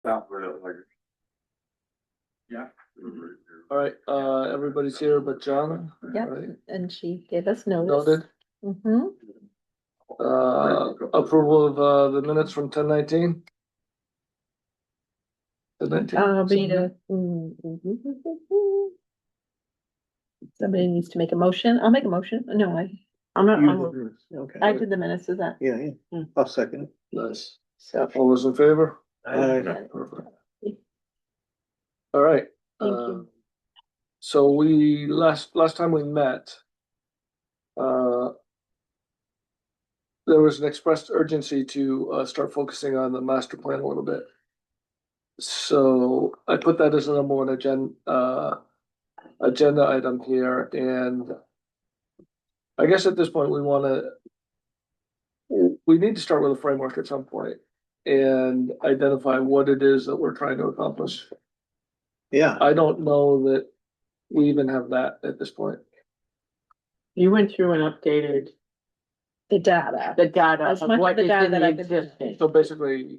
Yeah. All right, everybody's here but John. Yep. All right, And she gave us notice. noted. Mm-hmm. Approval of, the minutes from 10/19. We need a. Somebody needs to make a motion. I'll make a motion. No, I'm not, Okay. I did the minutes, is that? Yeah, yeah. Hmm. I'll second it. Nice. So. All those in favor? Yeah. Perfect. All right. Thank you. So we, last time we met, there was an expressed urgency to, start focusing on the master plan a little bit. So I put that as the number one agenda item here, and I guess at this point, we need to start with a framework at some point and identify what it is that we're trying to accomplish. Yeah, I don't know that we even have that at this point. You went through and updated The data. the data As of much of what the is data in that the I've been- existing. So basically,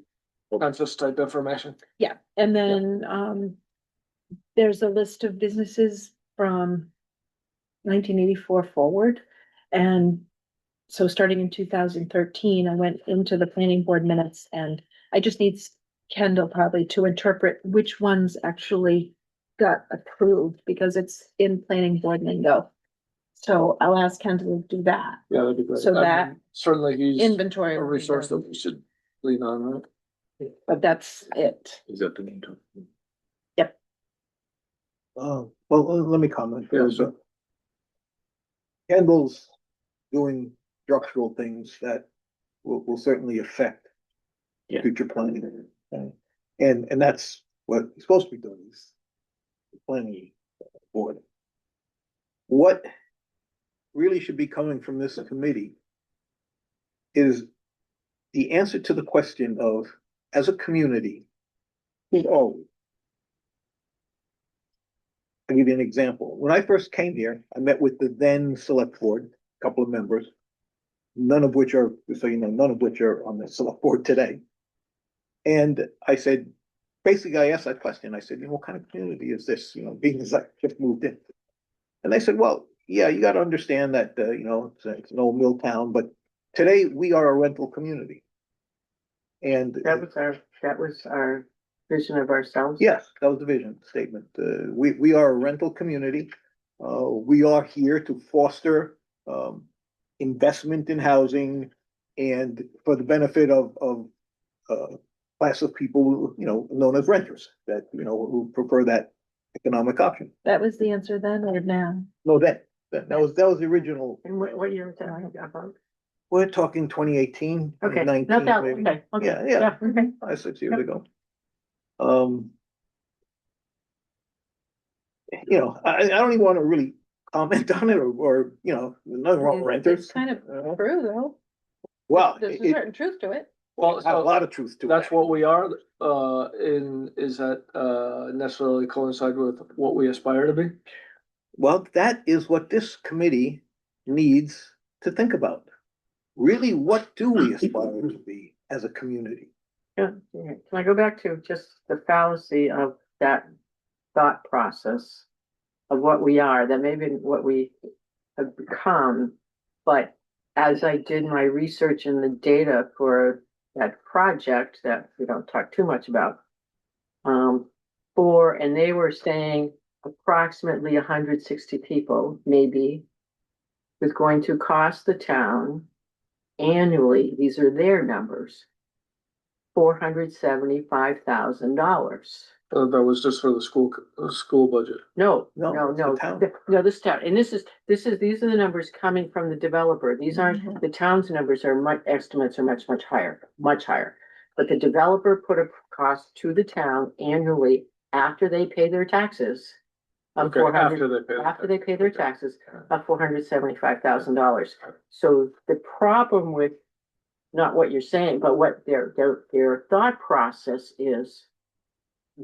census type information. Yeah, and then, there's a list of businesses from 1984 forward. And so starting in 2013, I went into the planning board minutes and I just need Kendall probably to interpret which ones actually got approved because it's in planning board lingo. So I'll ask Kendall to do that. Yeah, that'd be great. So I that mean, certainly he's Inventory. a will be resource that done. we should lean on, right? But that's it. Is that the name? well, let me comment. Yeah, first. sure. Kendall's doing structural things that will certainly affect Yeah. future planning. And that's what he's supposed to be doing, is the planning board. What really should be coming from this committee is the answer to the question of, as a community, who are we? I'll give you an example. When I first came here, I met with the then select board, a couple of members, none of which are, so you know, none of which are on the select board today. And I said, basically, I asked that question. I said, you know, what kind of community is this? You know, being as I just moved in. And they said, well, yeah, you got to understand that, you know, it's an old mill town, but today we are a rental community. And That was our vision of ourselves. yes, that was the vision statement. We are a rental community. We are here to foster investment in housing and for the benefit of class of people, you know, known as renters that, you know, who prefer that economic option. That was the answer then or now? No, that was the original. And what year was that about? We're talking 2018, Okay, 2019, not that, maybe. okay, okay. Yeah. Okay. 5, 6 years ago. You know, I don't even want to really comment on it or, you know, nothing wrong with renters. It's kind of true though. Well, There's a it certain truth to it. Well, has a lot of truth to it. that's what we are, is that, necessarily coincide with what we aspire to be? Well, that is what this committee needs to think about. Really, what do we aspire to be as a community? Yeah, yeah. Can I go back to just the fallacy of that thought process of what we are, that maybe what we have become, but as I did my research in the data for that project that we don't talk too much about, and they were saying approximately 160 people, maybe, was going to cost the town annually, these are their numbers, $475,000. That was just for the school budget. No, No, no, it's the no, town. no, this town, and these are the numbers coming from the developer. These aren't, the town's numbers are estimates are much higher, much higher. But the developer put a cost to the town annually after they pay their taxes. Of Okay, 400 after they pay their taxes of $475,000. So the problem with not what you're saying, but what their thought process is,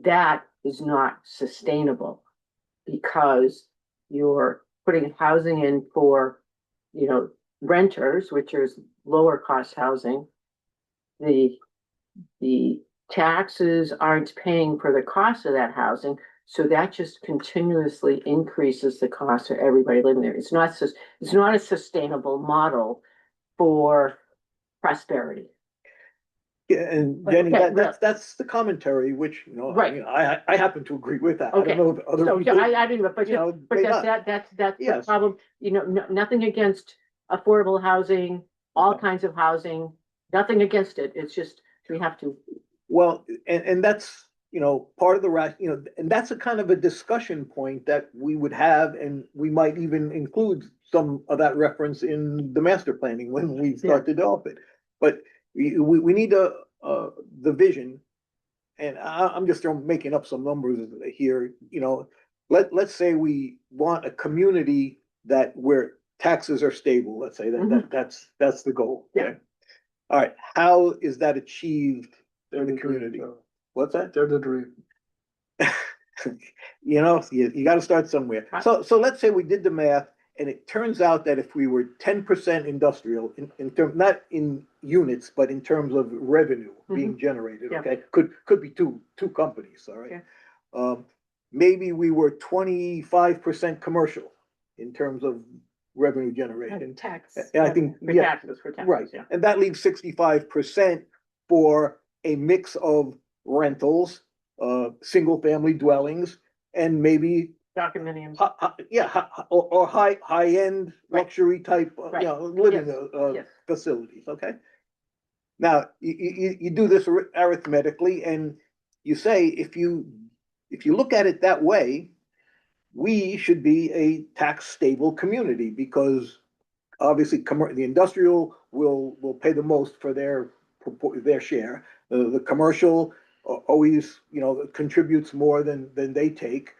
that is not sustainable because you're putting housing in for, you know, renters, which is lower cost housing. The taxes aren't paying for the cost of that housing, so that just continuously increases the cost of everybody living there. It's not a sustainable model for prosperity. Yeah, and But Jenny, okay, that's the commentary, which, you know, I Right. mean, I happen to agree with that. I Okay. don't know if other So, people, I didn't, but you know, but may that's, not. that's the Yes. problem, you know, nothing against affordable housing, all No. kinds of housing, nothing against it, it's just, we have to. Well, and that's, you know, part of the you know, and that's a kind of a discussion point that we would have, and we might even include some of that reference in the master planning when we start to develop it. But we need the vision, and I'm just making up some numbers here, you know. Let's say we want a community where taxes are stable, let's say that's the goal. Yeah. Okay? All right, how is that achieved They're in the the dream, community? though. What's that? They're the dream. You know, you gotta start somewhere. So let's say we did the math, and it turns out that if we were 10% industrial, in term, not in units, but in terms of revenue being generated, Yeah. okay? Could be two companies, all right? Yeah. Maybe we were 25% commercial in terms of revenue generated. Tax. And I think, For yeah, taxes, right, yeah. and that leaves 65% for a mix of rentals, single-family dwellings, and maybe, Condominiums, or high-end Right. luxury type, Right. you know, living, yes. facilities, okay? Now, you do this arithmetically, and you say, if you look at it that way, we should be a tax-stable community, because obviously, the industrial will pay the most for their share. The commercial always, you know, contributes more than they take.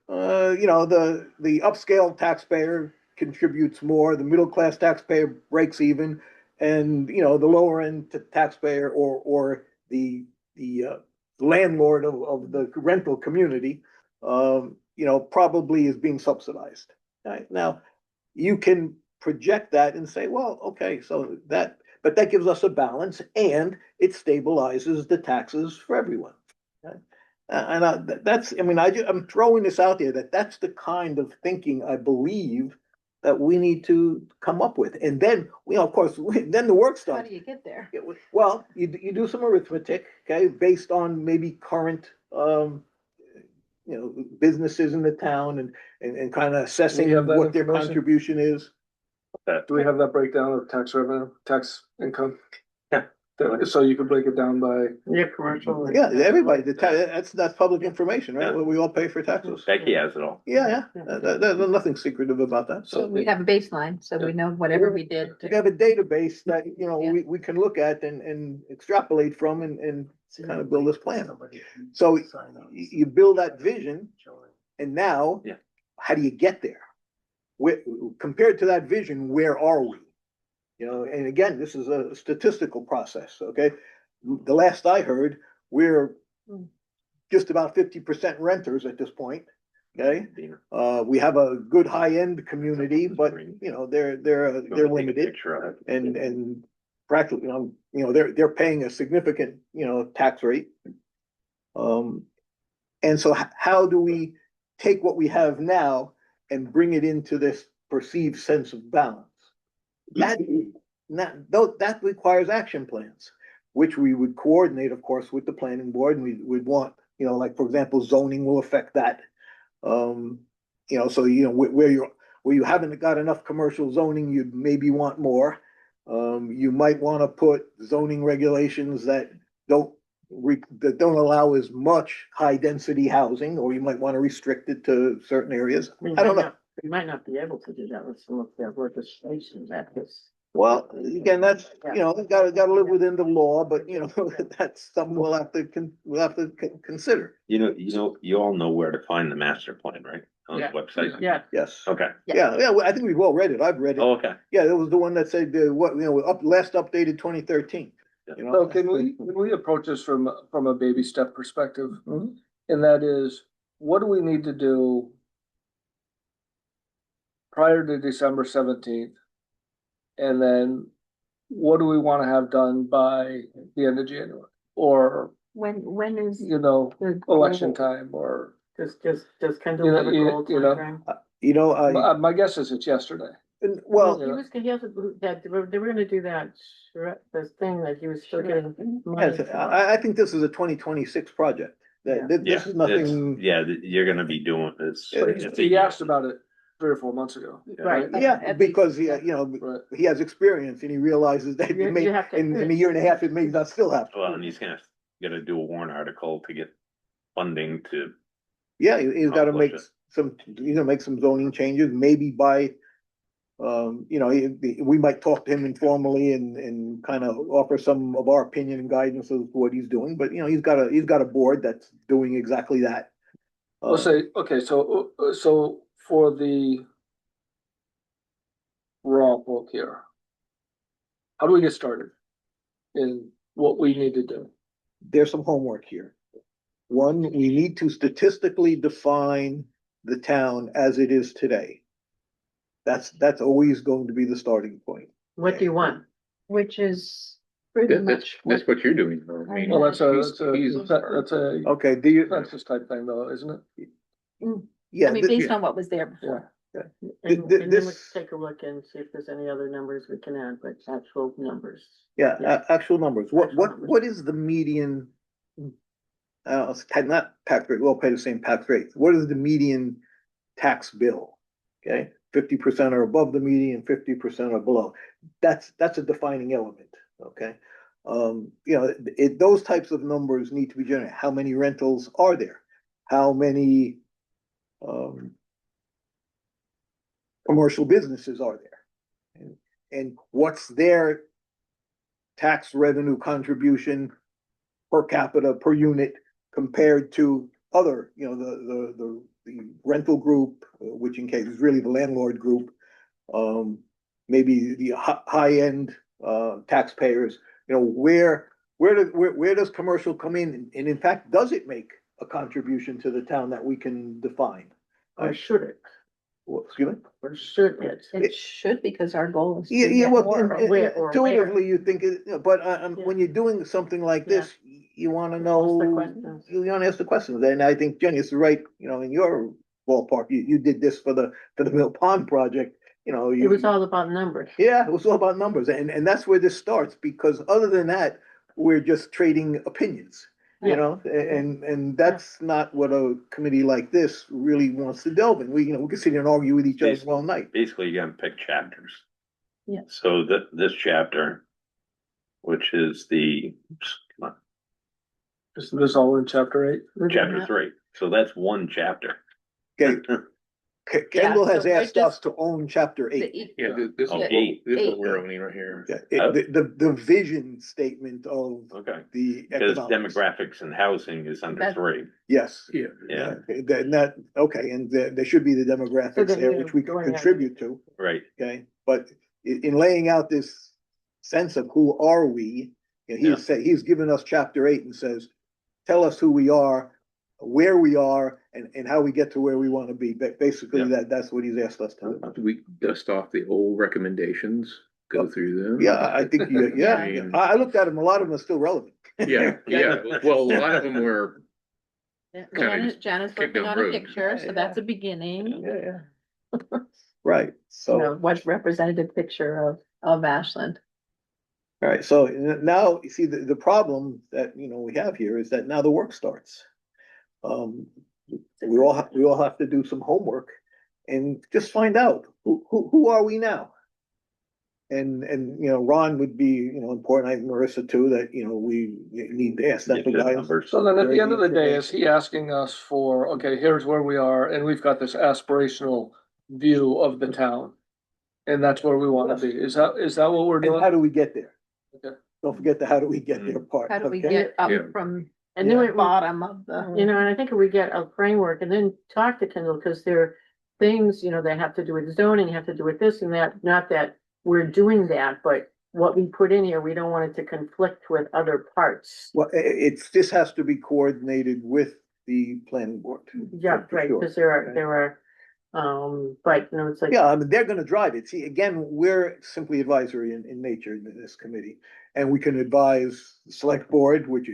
You know, the upscale taxpayer contributes more. The middle class taxpayer breaks even, and you know, the lower end taxpayer or the landlord of the rental community, you know, probably is being subsidized. Right? Now, you can project that and say, well, okay, so but that gives us a balance, and it stabilizes the taxes for everyone. Okay? I mean, I'm throwing this out there, that's the kind of thinking I believe that we need to come up with. And then, you know, of course, then the work How starts. do you get there? Well, you do some arithmetic, okay, based on maybe current, you know, businesses in the town, and kind of assessing have that what their information? contribution is. Do we have that breakdown of tax revenue, tax income? Yeah. So you could break it down by, Yeah, commercial. Yeah, everybody, that's public information, right? Yeah. We all pay for taxes. Becky has it all. Yeah, there's nothing secretive about that. So we have a baseline, so we know whatever we did. We have a database that, you know, Yeah. we can look at and extrapolate from, and kind of build this plan. So you build that vision, and now, Yeah. how do you get there? Compared to that vision, where are we? You know, and again, this is a statistical process, okay? The last I heard, we're just about 50% renters at this point, okay? We have a good high-end community, but, you know, they're limited, and practically, you know, they're paying a significant, you know, tax rate. And so how do we take what we have now and bring it into this perceived sense of balance? That requires action plans, which we would coordinate, of course, with the planning board, and we'd want, you know, like, for example, zoning will affect that. You know, so, you know, where you haven't got enough commercial zoning, you'd maybe want more. You might want to put zoning regulations that don't allow as much high density housing, or you might want to restrict it to certain areas. I don't know. We might not be able to do that with some of their legislation that is. Well, again, that's, you know, gotta live within the law, but, you know, that's something we'll have to consider. You all know where to find the master plan, right? On the Yeah. website? Yeah, Yes. Okay. Yeah, I think we've all read it. I've read it. Oh, okay. Yeah, it was the one that said, last updated 2013. You know? so can we approach this from a baby step perspective? Mhm. And that is, what do we need to do prior to December 17th? And then what do we want to have done by the end of January? Or when is? you know, The election goal- time or, Does Kendall You know, have a goal you know, timeframe? You know, my guess is it's yesterday. well, He was, he has, they were gonna do that, this thing that he was still getting money yes, for. I think this is a 2026 project. Yeah. This Yeah, is nothing. you're gonna be doing this. He asked about it 3 or 4 months ago. Right. Yeah, because he, you know, Right. he has experience and he realizes that You- it may, you have to- in a year and a half, it may not still happen. Well, and he's gonna do a warrant article to get funding to, Yeah, he's gotta Accomplish make it. he's gonna make some zoning changes, maybe by, you know, we might talk to him informally and kind of offer some of our opinion and guidance of what he's doing, but you know, he's got a board that's doing exactly that. Let's say, okay, so for the raw book here, how do we get started in what we need to do? There's some homework here. One, we need to statistically define the town as it is today. That's always going to be the starting point. What do you want? Which is pretty much. That's what you're doing, though. I mean, Well, that's he's- he's- that's a Okay, do you, census type thing though, isn't it? yeah, I mean, based on what was there before. And and then this- let's take a look and see if there's any other numbers we can add, but actual numbers. yeah, actual numbers. What, Actual numbers. what is the median? Not tax rate, we'll pay the same tax rate. What is the median tax bill? Okay, 50% are above the median, 50% are below. That's a defining element, okay? You know, those types of numbers need to be generated. How many rentals are there? How many, commercial businesses are there? And what's their tax revenue contribution per capita, per unit compared to other, you know, the rental group, which in case is really the landlord group, maybe the high-end, taxpayers, you know, where does commercial come in? And in fact, does it make a contribution to the town that we can define? Or should it? Excuse me? Or should it? It should, because our goal is. to Yeah, get well, more. or where- or intuitively, you think, but, Yeah. when you're doing something like Yeah. this, you wanna Ask know, the questions. you wanna ask the questions, and I think Jenny is right, you know, in your ballpark, you did this for the Mill Pond project, you know. It was all about numbers. Yeah, it was all about numbers, and that's where this starts, because other than that, we're just trading opinions. You Yeah. know, and that's not what a committee like this really wants to delve in. We, you know, we can sit here and argue with each other all night. basically you're gonna pick chapters. Yeah. So this chapter, which is come on, Isn't this all in chapter 8? chapter 3, so that's one chapter. Okay, Kendall Yeah, has so we're asked us just- to own chapter 8. Yeah, this Oh, is, eight. this is Eight. what we're owning right here. Yeah, Oh. the vision statement of Okay, the because economics. demographics and housing is under That's- 3, Yes. Yeah. yeah, Okay, and there should be the So demographics then there, you're which we can going ahead. contribute to, right, okay? But in laying out this sense of who are we, you know, he's given us chapter 8 and says, tell us who we are, where we are, and how we get to where we want to be. But basically, Yeah. that's what he's asked us to do. Do we dust off the old recommendations, go through them? Yeah, I think, yeah, I mean- I looked at them, a lot of them are still relevant. Yeah, yeah, well, a lot of them were, Yeah, Kinda Janet's kick working down on a road. picture, so that's a beginning. Yeah, yeah. Right, You so. know, what representative picture of Ashland. All right, so now, you see, the problem that, you know, we have here is that now the work starts. We all have to do some homework and just find out, who are we now? And, you know, Ron would be, you know, important, I think Marissa too, that, you know, we need to ask them Get for the guidance. numbers. So then at the end of the day, is he asking us for, okay, here's where we are, and we've got this aspirational view of the town. And that's where we wanna be. Is that what we're And how doing? do we get there? Okay. Don't forget the how do we get there part. How do we okay? get up Yeah. from And then the we, bottom of the? you know, and I think if we get a framework and then talk to Kendall, because there are things, you know, that have to do with zoning, have to do with this and that, not that we're doing that, but what we put in here, we don't want it to conflict with other parts. Well, this has to be coordinated with the planning board. Yeah, for right, sure. because there Okay. are, But, you know, it's like. Yeah, I mean, they're gonna drive it. See, again, we're simply advisory in nature in this committee. And we can advise the select board, which,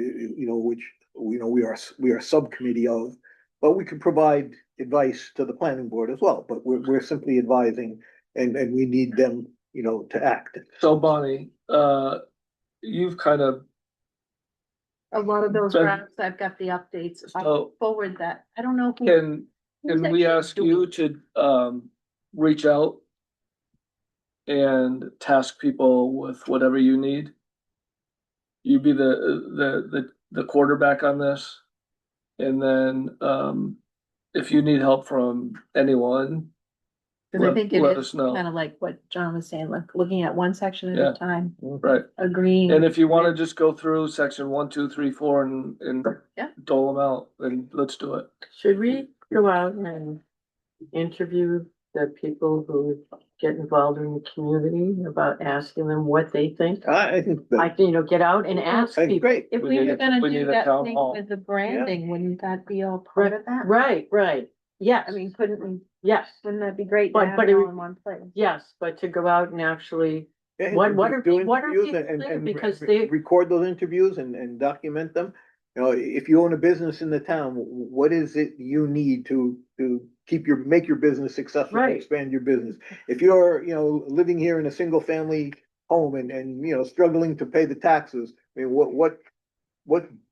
we are a subcommittee of. But we can provide advice to the planning board as well, but we're simply advising and we need them, to act. So Bonnie, you've kind of, A lot of those But- drafts, I've got the updates. I'll So- forward that. I don't know who. can who's we actually ask doing you it. to reach out and task people with whatever you need? You be the quarterback on this. And then if you need help from anyone, Cause I think it let is us know. kind of like what John was saying, like looking at one section at Yeah. a time, Right? agreeing. And if you wanna just go through section 1, 2, 3, 4 and Yeah. dole them out, then let's do it. Should we go out and interview the people who get involved in the community about asking them what they think? I think I that, think, get out and ask I think people. great. If We we need were a- gonna we do need a that town thing hall. with the branding, wouldn't that be all part of that? Right, yes. I mean, couldn't we, Yes, wouldn't that be great to But- have but it it all would- in one place? yes, but to go out and actually, Yeah, What are do pe- what are interviews people and- thinking? and Because they- record those interviews and document them. If you own a business in the town, what is it you need to make your business successful, and Right. expand your business? If you're, living here in a single family home and struggling to pay the taxes, I mean, what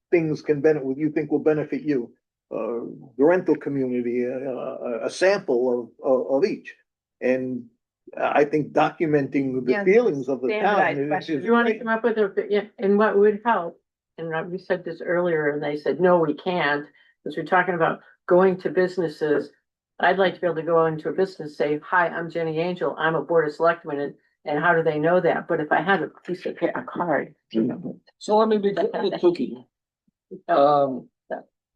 things you think will benefit you? The rental community, a sample of each. And I think documenting the Yeah, feelings of the town. standardized is- questions. is if you wanna great. come up with yeah, and what would help, and we said this earlier, and they said, no, we can't, because we're talking about going to businesses. I'd like to be able to go into a business, say, hi, I'm Jenny Angel, I'm a board of selectmen, and how do they know that? But if I had a piece of, a card. So let me be cookie.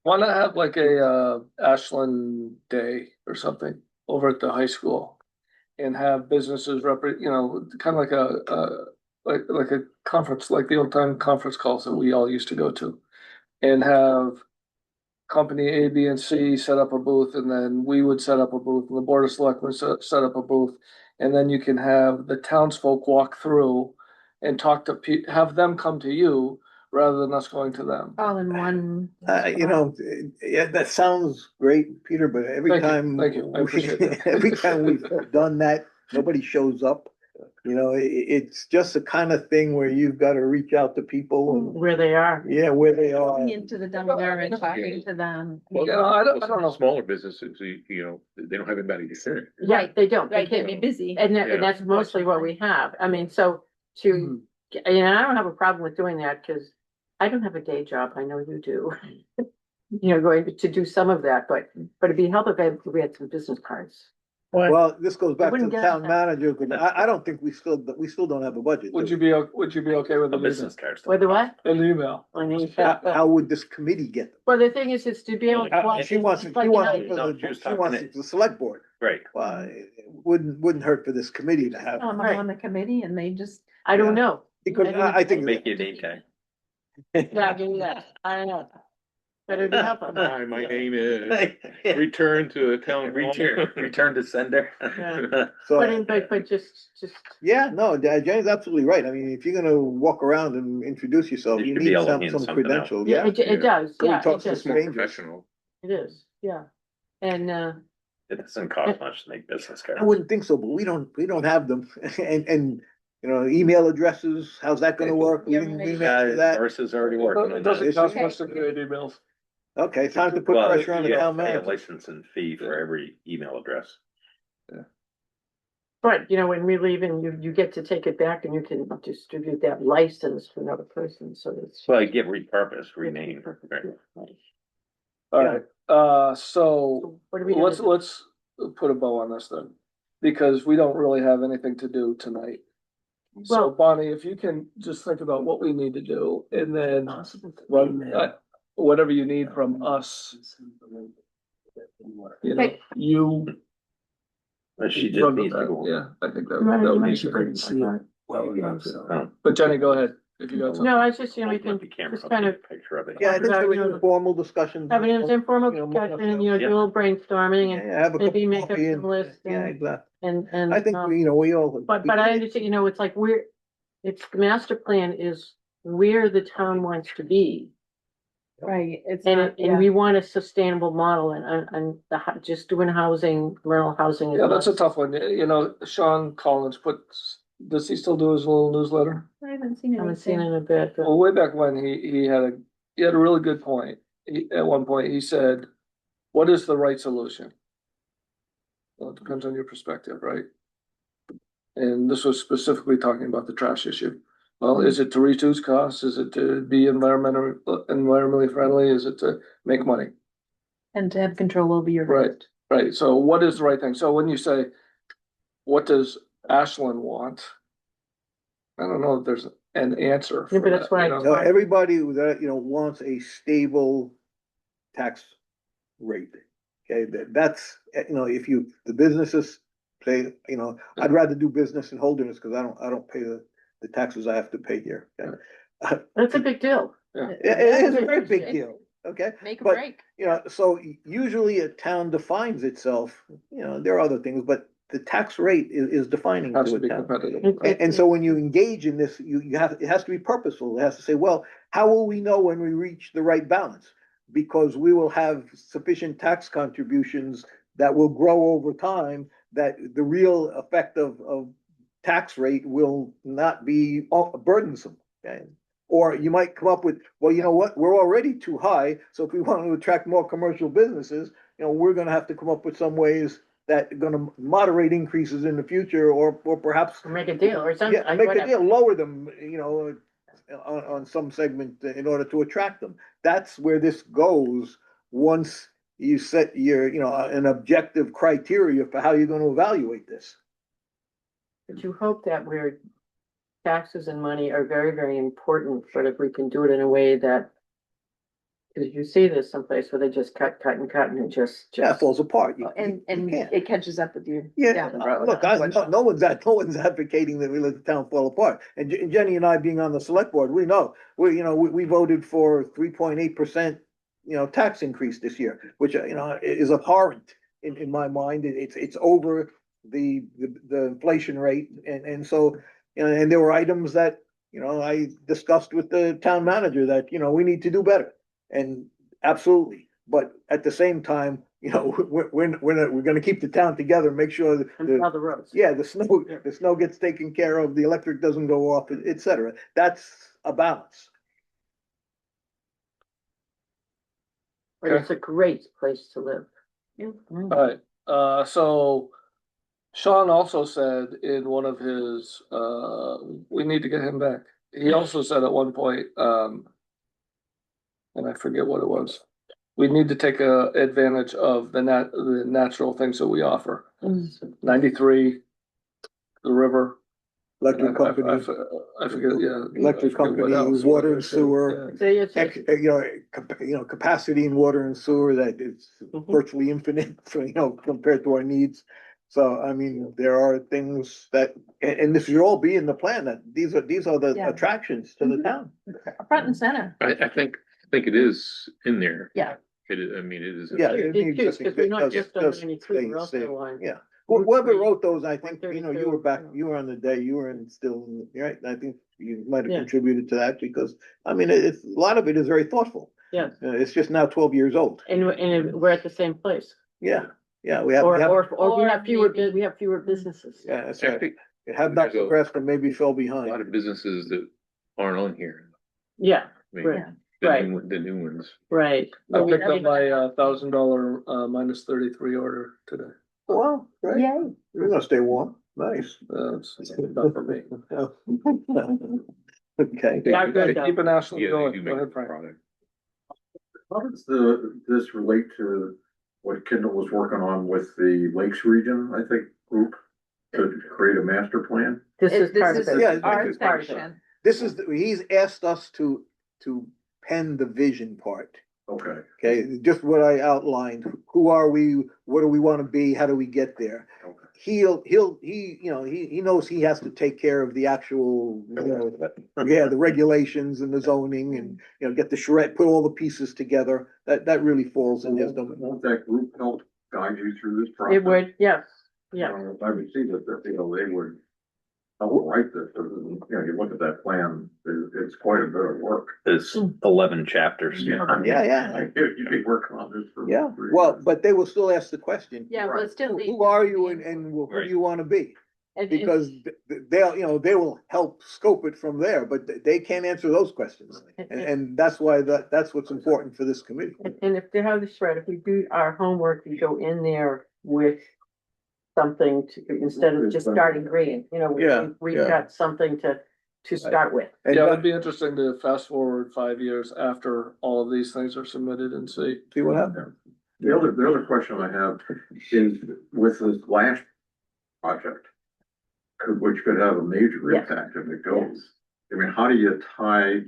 Wanna have like a Ashland Day or something over at the high school. And have businesses kind of like like a conference, like the old time conference calls that we all used to go to. And have company A, B, and C set up a booth, and then we would set up a booth, and the board of selectmen set up a booth. And then you can have the townsfolk walk through and talk to have them come to you rather than us going to them. All in one. Yeah, that sounds great, Peter, but every Thank you, time. thank you. I appreciate that. Every time we've done that, nobody shows up. It's just the kind of thing where you've got to reach out to people and, Where they are. yeah, where they are. Going into the Delaware and talking to them. Well, I don't know. Smaller businesses, they don't have anybody to serve. Right, they don't. Right, they'd be busy. And Yeah. that's mostly what we have. I mean, so Mm-hmm. I don't have a problem with doing that, because I don't have a day job. I know you do. Going to do some of that, but it'd be helpful if we had some business cards. Well, this goes back to wouldn't the get town that. manager, because I don't think we still don't have a budget. Would do you we? be okay with A a business business, card. Whether what? an email? I mean, How would this committee get them? well, the thing is to be able. to She wants it, like, she you wants know, it for No, she was she talking wants it. it for the select board. Right. Well, it wouldn't hurt for this committee to have, I'm Right. on the committee and they just. I don't know. because I think. Make you a name tag. Yeah, give me that. I don't know. But it'd be helpful. Hi, my name is, return to a town. Return to sender. Yeah. So, But just, yeah, no, Jenny's absolutely right. I mean, if you're gonna walk around and introduce yourself, You you should be need able to some hand something out. credentials, yeah, yeah. it does, Go yeah, talk it to does. It's more strangers. professional. It is, yeah. And, It doesn't cost much to make business cards. I wouldn't think so, but we don't have them. And, email addresses, how's that gonna work? We didn't email for that. Marissa's already working It on doesn't that. cost much to create emails. Okay, time to put Well, pressure on the you have town to pay a manager. license and fee for every email address. but, when we leave and you get to take it back and you can distribute that license to another person, so it's. Well, get repurposed, renamed. Right. Alright, so So what do we do? let's put a bow on this then. Because we don't really have anything to do tonight. So Well- Bonnie, if you can just think about what we need to do and then whatever you need from us. Okay. You. But she just run with needs to that. go. Yeah, I think that Right, would be right. great. Oh, But Jenny, go ahead. if you got something. No, I just, you know, we Open up can the camera, just I'll kind take of a picture of it. Yeah, I think About, so, you know, informal discussions. have an informal You know, discussion and, you know, do a yeah. little brainstorming and Yeah, have a cup maybe of make up coffee some lists Yeah, and, exactly. and. I think, you know, we all. But I understand, you know, it's like it's the master plan is where the town wants to be. Right, it's And, not, and we want a sustainable model and just doing housing, rental housing. is Yeah, that's a not- tough one. You know, Sean Collins does he still do his little newsletter? I haven't seen Haven't seen it anything. in a bit, but Well, way back when he had a really good point. At one point, he said, what is the right solution? Well, it depends on your perspective, right? And this was specifically talking about the trash issue. Well, is it to reduce costs? Is it to be environmentally friendly? Is it to make money? And to have control over your. Right, right. So what is the right thing? So when you say, what does Ashland want? I don't know if there's an answer Yeah, for but that's that, what you I know? So everybody that, you know, wants a stable tax rate. Okay, that's, you know, if the businesses say, you know, I'd rather do business in Holderness because I don't pay the taxes I have to pay here. Okay? that's a big deal. It is a very big deal, okay? Make a But, break. you know, so usually a town defines itself, you know, there are other things, but the tax rate is defining Has to to a be town. competitive. And so when you engage in this, it has to be purposeful. It has to say, well, how will we know when we reach the right balance? Because we will have sufficient tax contributions that will grow over time, that the real effect of tax rate will not be burdensome. Okay? Or you might come up with, well, you know what, we're already too high, so if we want to attract more commercial businesses, you know, we're gonna have to come up with some ways that are gonna moderate increases in the future, or perhaps. Make a deal or something. Yeah, make a whatever. deal, lower them, you know, on some segment in order to attract them. That's where this goes once you set your, you know, an objective criteria for how you're gonna evaluate this. But you hope that where taxes and money are very, very important, but if we can do it in a way that. Cause you see this someplace where they just cut and it just. Yeah, it falls apart. You can't. it catches up with you. Yeah, down the road, look, no one's advocating that we let the town fall apart. And Jenny and I being on the select board, we know, we voted for 3.8%, you know, tax increase this year, which, you know, is abhorrent in my mind. It's over the inflation rate. And so, you know, and there were items that, you know, I discussed with the town manager that, you know, we need to do better. And absolutely, but at the same time, you know, we're gonna keep the town together, make sure that And other roads. the snow gets taken care of, the electric doesn't go off, et cetera. That's a balance. But it's a great place to live. All right, so Sean also said in one of his, we need to get him back. He also said at one point, and I forget what it was. We need to take advantage of the natural things that we offer. 93, the river. Electric company, I forget, yeah. electric I forget what company, else. water and sewer. So it's, Capacity in water and sewer that is virtually infinite, you know, compared to our needs. So, I mean, there are things that, and this should all be in the plan, that these are the Yeah. attractions to the town. Front and center. I think it is in there. Yeah. It is, I mean, it is. Yeah. it is, because we're not just on 93, we're Stay- also on. Yeah, whoever wrote those, I think, you know, you were 132. you were on the day, you were still, right? I think you might have Yeah. contributed to that because, I mean, it's, a lot of it is very thoughtful. Yes, It's just now 12 years old. and we're at the same place. Yeah, we have, Or we Or have fewer, maybe- we have fewer businesses. yeah, that's I right. think It have not there's a- progressed and maybe fell a lot behind. of businesses that aren't on here. Yeah, I mean, right, the new ones. right. I Well, we picked have- up my $1,000 minus 33 order today. Well, right, Yay. you're gonna stay warm, nice. It's not for me. Okay. We are good, Hey, though. keeping Ashland Yeah, they going. do Go make ahead, a Frank. product. How does this relate to what Kendall was working on with the Lakes region, I think, group to create a master plan? This is part of it. Yeah, Our this is part of it. section. This is, he's asked us to pen the vision part. Okay, Okay, just what I outlined. Who are we? What do we want to be? How do we get there? okay. he knows he has to take care of the actual, the regulations and the zoning and, get the charrette, put all the pieces together. That really falls in his domain. Won't that group help guide you through this process? It would, yes, yeah. I would see that, they would help write this, you look at that plan, it's quite a bit of work. There's 11 chapters. Yeah. You'd be working on this for. Yeah, 3 well, years. but they will still ask the question. Yeah, well, still. Who are you and who do you wanna be? And- Because they'll, they will help scope it from there, but they can't answer those questions. And that's why that's what's important for this committee. And if they have the shred, if we do our homework, we go in there with something to, instead of just starting green, Yeah, we've yeah. got something to start with. And Yeah, it'd be interesting to fast forward 5 years after all of these things are submitted and see. see what happens. The other question I have is with this last project, which could have a major Yes. impact if it goes. I mean, how do you tie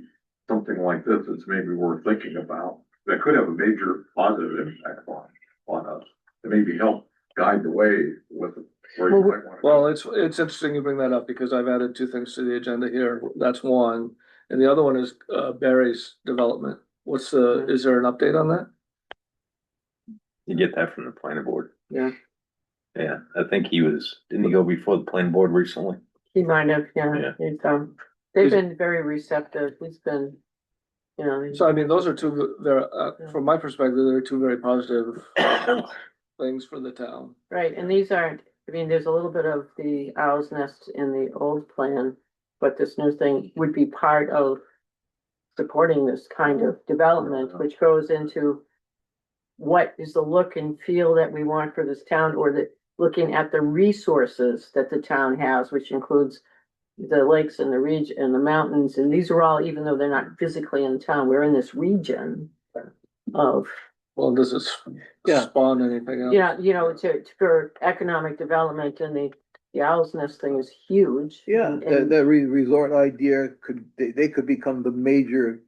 something like this that's maybe worth thinking about, that could have a major positive impact on us, to maybe help guide the way with where you might want to. Well, it's interesting you bring that up because I've added two things to the agenda here. That's one. And the other one is Barry's development. Is there an update on that? You get that from the planning board. Yeah. Yeah, I think didn't he go before the planning board recently? He might have, yeah, Yeah. it's, they've been very receptive, he's been, So I mean, those are from my perspective, they're two very positive things for the town. right, and these aren't, there's a little bit of the owl's nest in the old plan, but this new thing would be part of supporting this kind of development, which goes into what is the look and feel that we want for this town, or looking at the resources that the town has, which includes the lakes and the region and the mountains, and these are all, even though they're not physically in town, we're in this region of, Well, does it Yeah. spawn anything else? for economic development, and the Owl's Nest thing is huge. Yeah, And- the resort idea they could become the major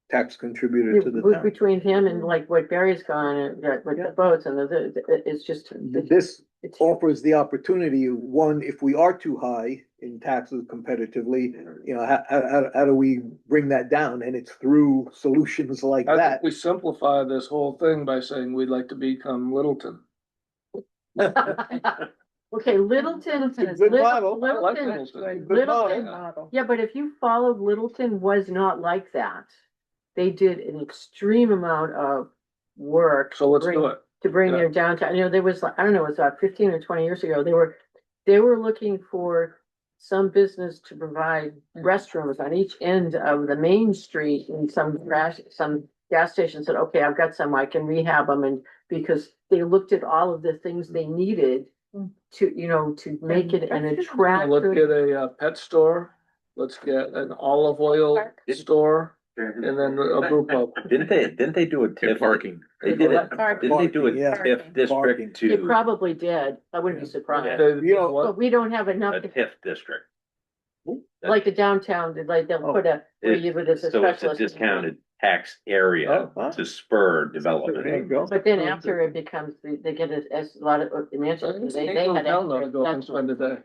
tax contributor to the town. Between him and like what Barry's gone, with Yeah. the boats and it's just. This it's- offers the opportunity, one, if we are too high in taxes competitively, how do we bring that down? And it's through solutions like I think that. we simplify this whole thing by saying we'd like to become Littleton. Okay, Littleton is. It's a good model. I like Littleton, Littleton. Good Littleton, model. yeah, but if you followed Littleton was not like that. They did an extreme amount of work. So let's bring- do it. To bring Yeah. their downtown, there was, I don't know, it was about 15 or 20 years ago, they were looking for some business to provide restrooms on each end of the main street, and some gas station said, okay, I've got some, I can rehab them, and because they looked at all of the things they needed to make it an Let's attractive. get a pet store. Let's get an olive oil store and then a brew pub. Didn't they do a And TIF? parking. They did it, Parking. didn't they do a Yeah. TIF Parking. district They to, probably did, I wouldn't be surprised, They- You know, what? but we don't have a enough, TIF district? like the downtown, they'll put where you would as a So it's a specialist. discounted tax area Oh, to spur There you development. go. But then after it becomes, they get it as a lot of, Manchester, they had. Hell no, extra- go and that's spend a day.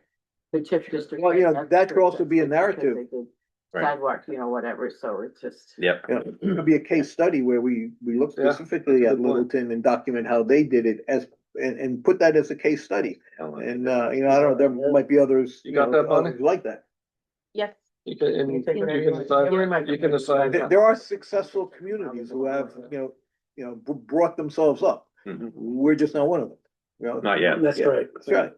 The TIF district. Well, that's that could true, also be a that's because narrative. they did Right. Sidewalk, whatever, so it's just. Yep. It could be a case study where we look Yeah, specifically that's a at good point. Littleton and document how they did it and put that as a case study. And, I don't know, there might be others. You got that, Bonnie? others like that. Yes. You can, and You you take can whatever you want. decide, You're in my- you can decide. There are successful communities who have, brought themselves up. Mhm. We're just not one of them. Not yet. That's right. That's right.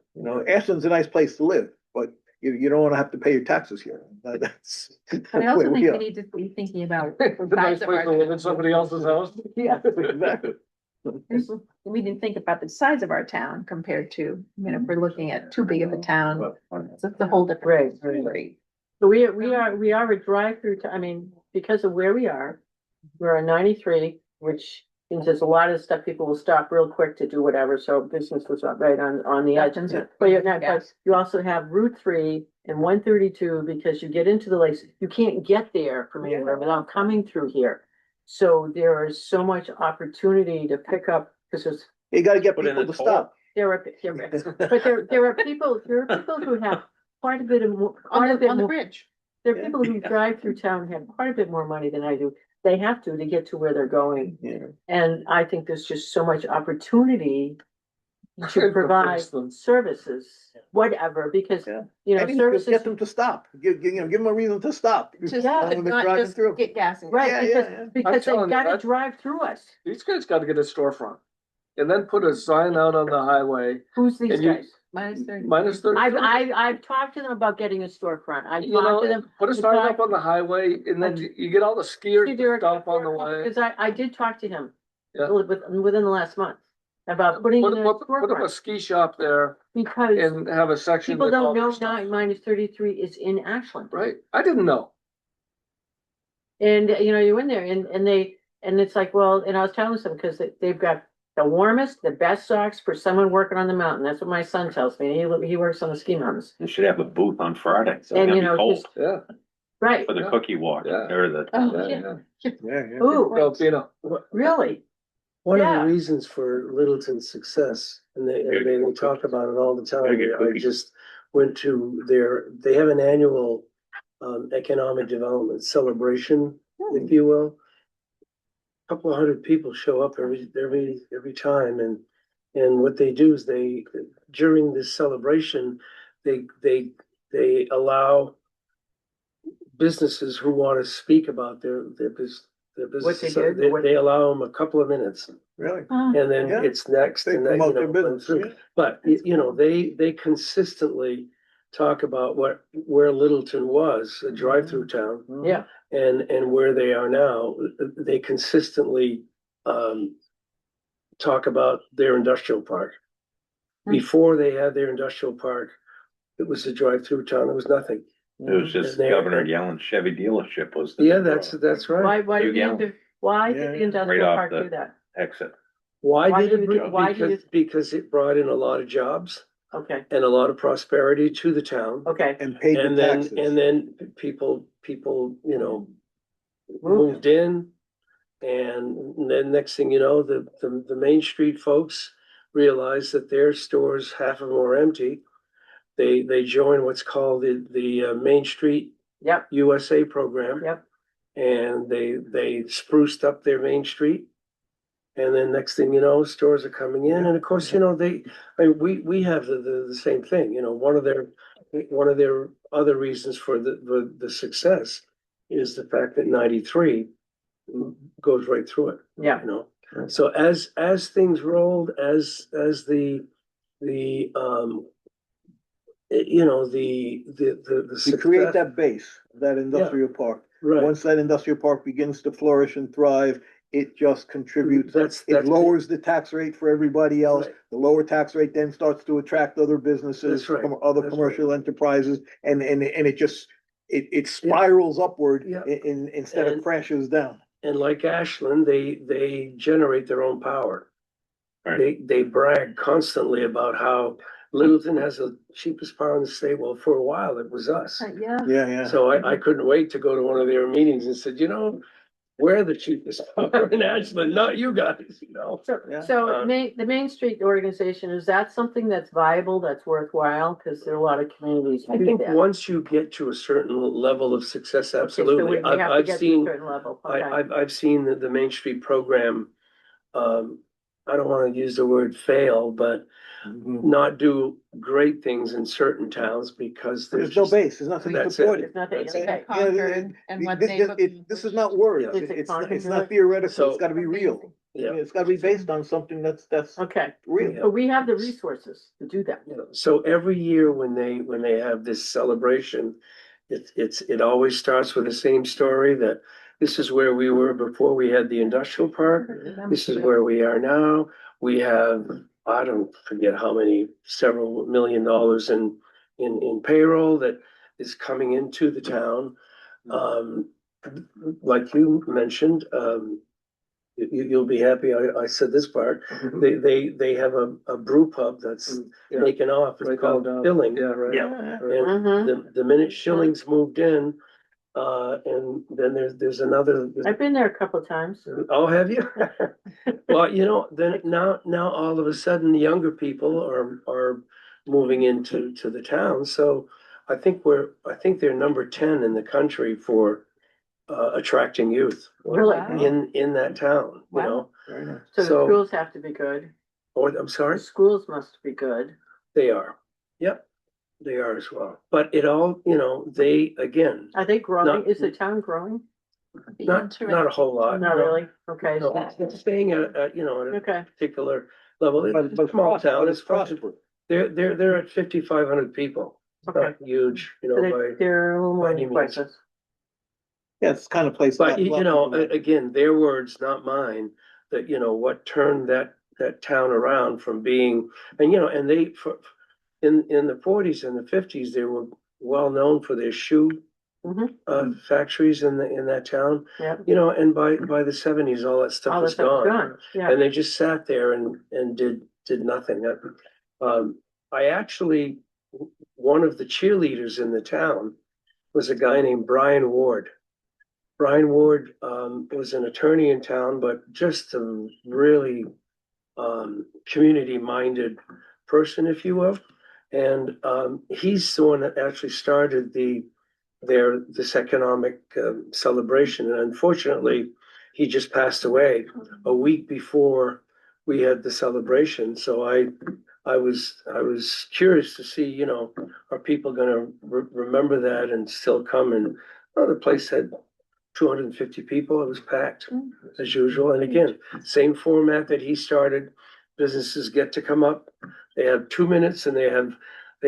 Ashland's a nice place to live, but you don't wanna have to pay your taxes here. That's. But I also where we think we are. need to be thinking about It's a the nice size of place to live in our, somebody else's house. Yeah. Exactly. we didn't think about the size of our town compared to, if we're looking at too big of a town, it's a whole different Right. story. So we are a drive-through, because of where we are, we're on 93, which means there's a lot of stuff, people will stop real quick to do whatever, so business was right on the edge. Happens. But you're not, Yeah. but you also have Route 3 and 132, because you get into the lakes, you can't get there from anywhere without coming through here. So there is so much opportunity to pick up, because there's You gotta get Put in people a to toll. stop. there are, there are people who have quite a bit of more, quite a On bit the more. bridge. There are people who drive through town have quite a bit more money than I do. They have to get to where they're going. Yeah. And I think there's just so much opportunity to For provide instance. services, whatever, because, Yeah. you know, And you can services. get them to stop, give them a reason to stop. Just Yeah, when they're not driving just through. get gas and. Right, Yeah, because, yeah. because I'm they've telling you, gotta that- drive through us. These guys gotta get a storefront. And then put a sign out on the highway, Who's these And you- guys? minus 30. I've talked to them about getting a storefront. I You talked to know, them. put a sign up on the highway and then you get all the skiers to stop on the way. Because I did talk to him. Yeah. Within the last month about putting in a Put up a storefront, ski shop there because and have a section. people with all don't know their stuff. 9-33 is in Ashland. Right, I didn't know. And, you know, you're in there and it's like, well, and I was telling them, because they've got the warmest, the best socks for someone working on the mountain. That's what my son tells me. He works on the ski mountains. You should have a booth on Friday. It's And, gonna you be know, cold just- Yeah, Right. for the yeah. cookie walk Yeah. or the. Oh, yeah, yeah. yeah. Ooh, Well, you know, really? One of Yeah. the reasons for Littleton's success, and they talk about it all the time, Gotta get I cookies. just went to they have an annual economic development celebration, if you will. Couple of hundred people show up every time, and what they do is during this celebration, they allow businesses who want to speak about their business. What they do? They allow them a couple of minutes, Really? and then Yeah. it's next. They and then, promote you their know, business. Yeah. But you know, they consistently talk about where Littleton was, a drive-through town, Yeah. and where they are now. They consistently talk about their industrial park. Before they had their industrial park, it was a drive-through town. There was nothing. It was just And they- Governor Yellen's Chevy dealership was. the Yeah, that's right. Why did Yeah. why Yeah, did the yeah. industrial Right off park the- do that? exit. Why Why did did it? it- why did it- Because it brought in a lot of jobs Okay, and a lot of prosperity to the town. okay. And paid the And then, taxes. and then people, you know, moved in. And then next thing you know, the Main Street folks realized that their stores, half of them were empty. They joined what's called the Main Street Yep, USA program. yep. And they spruced up their Main Street. And then next thing you know, stores are coming in, and of course, you know, we have the same thing, you know, one of their other reasons for the success is the fact that 93 goes right through it, Yeah. you know? So as things rolled, as the you know, the You create success- that base, that industrial park. right. Once that industrial park begins to flourish and thrive, it just contributes. That's It lowers the tax rate for everybody else. Right. The lower tax rate then starts to attract other businesses, That's right. other That's commercial enterprises, and it just, it spirals upward Yeah. instead of And- crashes down. And like Ashland, they generate their own power. Right. They brag constantly about how Littleton has the cheapest power in the state. Well, for a while, it was us. Yeah. Yeah, yeah. So I couldn't wait to go to one of their meetings and said, you know, we're the cheapest power in Ashland, not you guys, you know? Yeah. So the Main Street organization, is that something that's viable, that's worthwhile? Cause there are a lot of communities I who do think that. once you get to a certain level of success, Okay, so absolutely. we have to I've get to a seen, certain level. Okay. I've seen the Main Street program, I don't wanna use the word fail, but Mhm. not do great things in certain towns because there's There's no just, base, there's nothing to That's support it. it. It's nothing, That's it. okay. Concord and what they. This is not words, Is it it's Concord? not theoretical, So- it's gotta be real. yeah. It's gotta be based on something that's Okay, real. but we have the resources to do that. You know, so every year when they have this celebration, it always starts with the same story that this is where we were before we had the industrial park. This is where we are now. We have, I don't forget how many, several $1 million in payroll that is coming into the town. Like you mentioned, you'll be happy. I said this part. They have a brew pub that's Yeah. taken off. Right It's called down. Filling. Yeah, right. Yeah. And Mhm. the minute Schillings moved in, And then there's another. I've been there a couple of times. Oh, have you? Well, then now all of a sudden, the younger people are moving into the town, so I think they're number 10 in the country for attracting youth Really? in that town, you Wow. know? Very nice. So the So- schools have to be good. Or, I'm The sorry, schools must be good. they are. Yep, they are as well. But it all, they, again, Are they growing? Not- Is the town growing? not a whole lot. Not no. really? Okay. No, it's staying at at a Okay. particular level. It's a But small town. it's prosperous. They're at 5,500 people. It's Okay. not huge, So they're a little more by any than means. Quasis. Yeah, it's the kind of place. But a lot of people- again, their words, not mine, that, what turned that town around from being, and they, in the 40s and the 50s, they were well known for their shoe factories in that town, Yeah. and by the 70s, all that stuff All was this stuff's gone. gone. Yeah. And they just sat there and did nothing. I actually, one of the cheerleaders in the town was a guy named Brian Ward. Brian Ward was an attorney in town, but just a really community-minded person, if you will. And he's the one that actually started this economic celebration. And unfortunately, he just passed away a week before we had the celebration. So I was curious to see, are people gonna remember that and still come? And the place had 250 people. It was packed as usual. And again, same format that he started. Businesses get to come up. They have 2 minutes, and they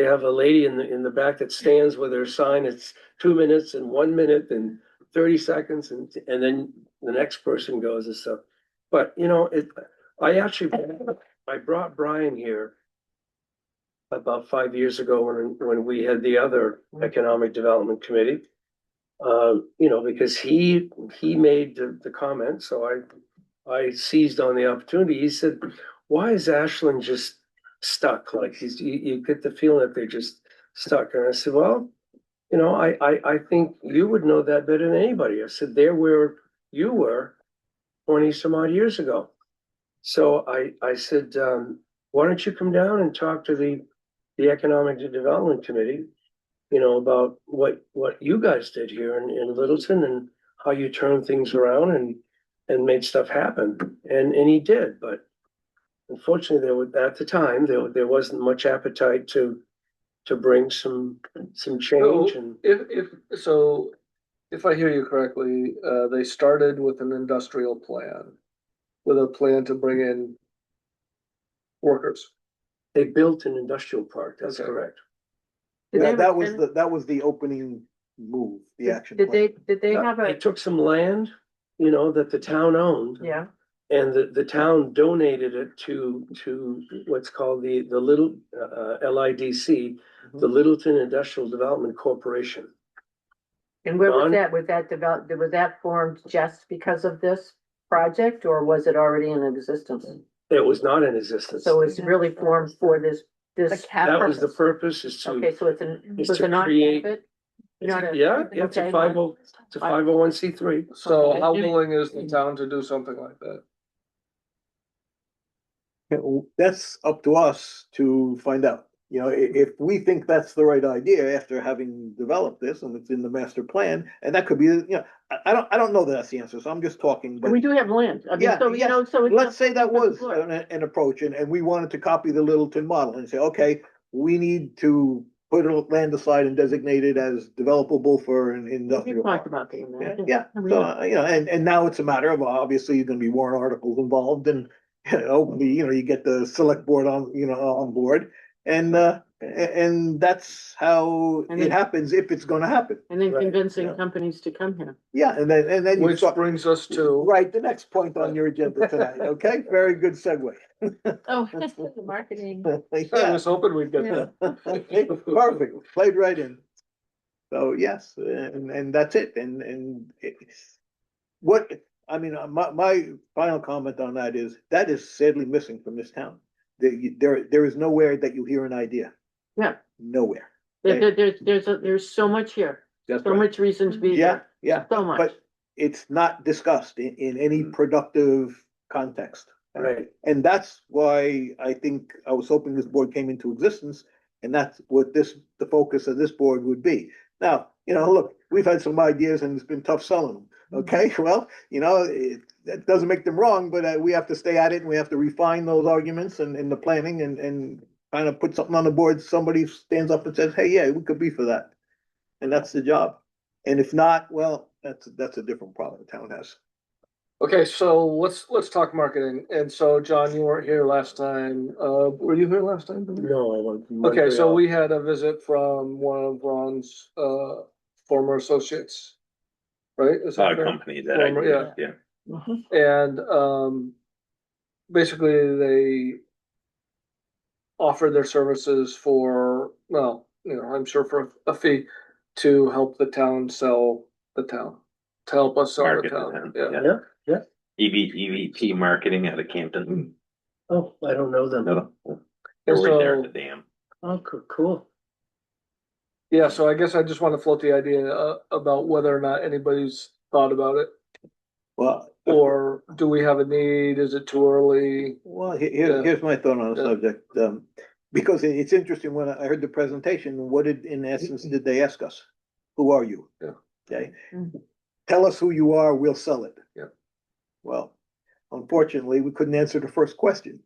have a lady in the back that stands with her sign. It's 2 minutes and 1 minute and 30 seconds, and then the next person goes and stuff. But I brought Brian here about 5 years ago when we had the other economic development committee. Because he made the comment, so I seized on the opportunity. He said, "Why is Ashland just stuck? Like you get the feeling that they're just stuck." And I said, "Well, I think you would know that better than anybody." I said, "They're where you were 20 some odd years ago." So I said, "Why don't you come down and talk to the Economic Development Committee, about what you guys did here in Littleton and how you turned things around and made stuff happen." And he did, but unfortunately at the time, there wasn't much appetite to bring some change and. If I hear you correctly, they started with an industrial plan, with a plan to bring in workers. They built an industrial park, that's Okay. correct. Did they Yeah, have a that was tenant- that was the opening move, the action Did plan. they have They a, took some land, that the town owned. yeah, And the town donated it to what's called the Little, LIDC, the Littleton Industrial Development Corporation. and where was Don? that? Was that developed, was that formed just because of this project, or was it already in existence? It was not in existence. So it's really formed for this. That was the purpose, is Okay, to, so it's a create- non-profit? Not a- yeah, it's a okay. 501c3. So Okay. how willing is the town to do something like that? That's up to us to find out. If we think that's the right idea after having developed this and it's in the master plan, and that could be, I don't know that that's the answer, so I'm just talking. But We do have land. I mean, Yeah, so, yes. so. it's let's say that something to was explore. an approach, and we wanted to copy the Littleton model and say, okay, we need to put land aside and designate it as developable for an We industrial talked park. about doing Yeah, that. yeah, so, and now it's a matter of, obviously, gonna be warrant articles involved, and, you get the select board on board, and that's how And it then- happens, if it's gonna happen. And then Right, convincing yeah. companies to come here. Yeah, and then you Which start, brings us to, right, the next point on your agenda tonight, okay? Very good segue. Oh, the marketing. I Yeah. was hoping we'd get there. Perfect, played right in. So, yes, and that's it, and my final comment on that is sadly missing from this town. There is nowhere that you hear an idea, Yeah, nowhere. there's so much here. That's So right. much reason to be Yeah, there, yeah, so much. but it's not discussed in any productive context. Right. And that's why I think I was hoping this board came into existence, and that's what the focus of this board would be. Now, look, we've had some ideas and it's been tough selling them, okay? Well, that doesn't make them wrong, but we have to stay at it and we have to refine those arguments and the planning and kind of put something on the board, somebody stands up and says, hey, yeah, we could be for that. And that's the job. And if not, well, that's a different problem the town has. Okay, so let's talk marketing. And so, John, you weren't here last time. Were you here last time? No, I want. Okay, so we had a visit from one of Ron's former associates, right? Is that Not a fair? company that I, Former, yeah. yeah. And basically they offered their services for, well, I'm sure for a fee to help the town sell the town, to help us sell the Market the town. town, Yeah. Yeah, EVP marketing out of Campton. oh, I don't know them. No, they're right there at the So- dam. Oh, cool. Yeah, so I guess I just want to float the idea about whether or not anybody's thought about it, Well, or do we have a need? Is it too early? Well, Yeah. here's my thought on the Yeah. subject, because it's interesting, when I heard the presentation, in essence, did they ask us? Who are you? Yeah. Okay, Mhm. tell us who you are, we'll sell it. Yeah. Well, unfortunately, we couldn't answer the first question,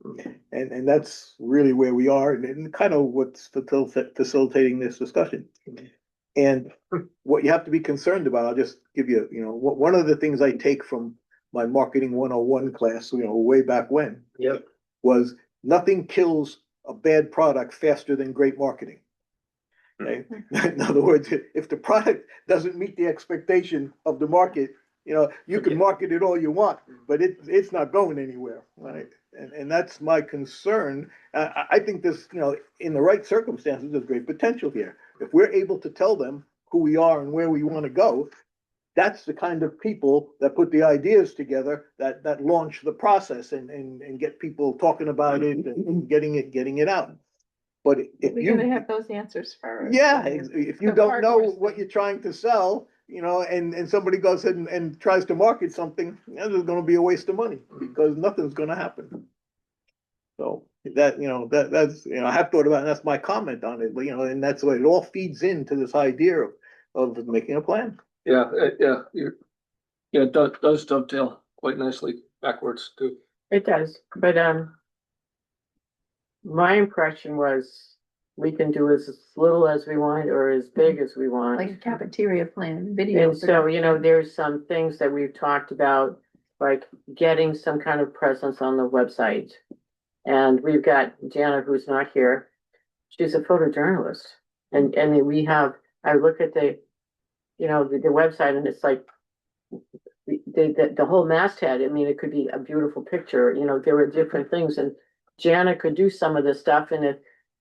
and that's really where we are, and kind of what's facilitating this discussion. And what you have to be concerned about, I'll just give you, one of the things I take from my marketing 101 class, way back when, Yep. was nothing kills a bad product faster than great marketing. Okay, in other words, if the product doesn't meet the expectation of the market, you can market it all you want, but it's not going anywhere, right? And that's my concern. I think this, in the right circumstances, there's great potential here. If we're able to tell them who we are and where we want to go, that's the kind of people that put the ideas together, that launch the process and get people talking about it and getting it out. But if We're gonna you, have those answers first. yeah, if you The don't hard know horse what thing. you're trying to sell, and somebody goes ahead and tries to market something, there's gonna be a waste of money, because nothing's gonna happen. So that's, I have thought about it, and that's my comment on it, but and that's what it all feeds into this idea of making a plan. Yeah, it does dovetail quite nicely backwards too. It does, but, my impression was we can do as little as we want or as big as we want. Like a cafeteria plan, video. And so, production. there's some things that we've talked about, like getting some kind of presence on the website. And we've got Jana, who's not here. She's a photojournalist. And I look at the website, and it's like the whole masthead. I mean, it could be a beautiful picture, there were different things, and Jana could do some of this stuff,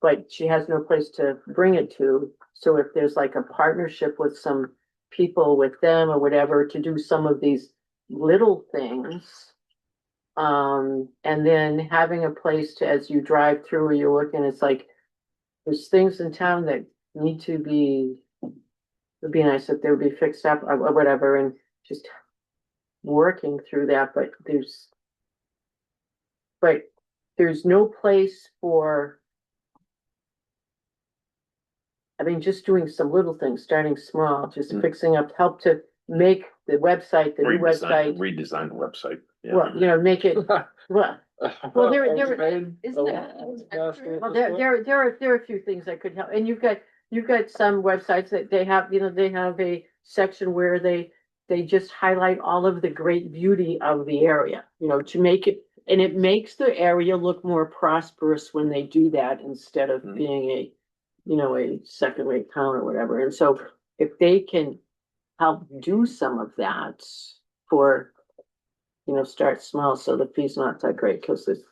but she has no place to bring it to. So if there's like a partnership with some people with them or whatever to do some of these little things. And then having a place to, as you drive through or you're looking, it's like, there's things in town that need to be, it'd be nice if they would be fixed up or whatever, and just working through that, but there's no place for, I mean, just doing some little things, starting small, just fixing up, help to make the website, the new website. Redesign the website. Yeah. Well, make it, well, there Isn't it? well, there are a few things that could help, and you've got some websites that they have a section where they just highlight all of the great beauty of the area, to make it, and it makes the area look more prosperous when they do that, instead of being a second-rate town or whatever. And so if they can help do some of that for, start small, so the fee's not that great, because it's,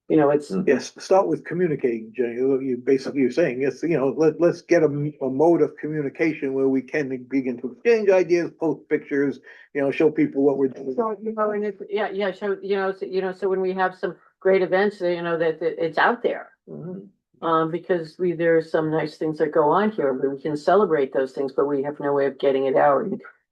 Yes, start with communicating, Jenny. You're saying, yes, let's get a mode of communication where we can begin to exchange ideas, post pictures, show people what we're doing. so, and it's, so when we have some great events, that it's out there. Because there are some nice things that go on here, but we can celebrate those things, but we have no way of getting it out.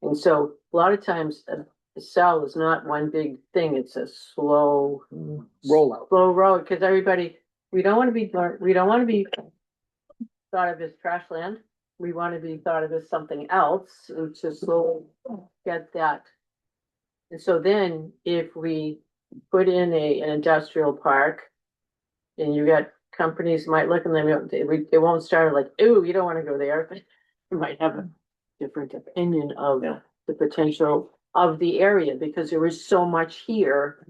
And so a lot of times, the sell is not one big thing, it's a slow Rollout. slow road, because everybody, we don't wanna be thought of as trash land. We wanna be thought of as something else, and to slowly get that. And so then, if we put in an industrial park, and you got companies might look and they won't start like, ooh, you don't wanna go there. You might have a different opinion of Yeah. the potential of the area, because there is so much here.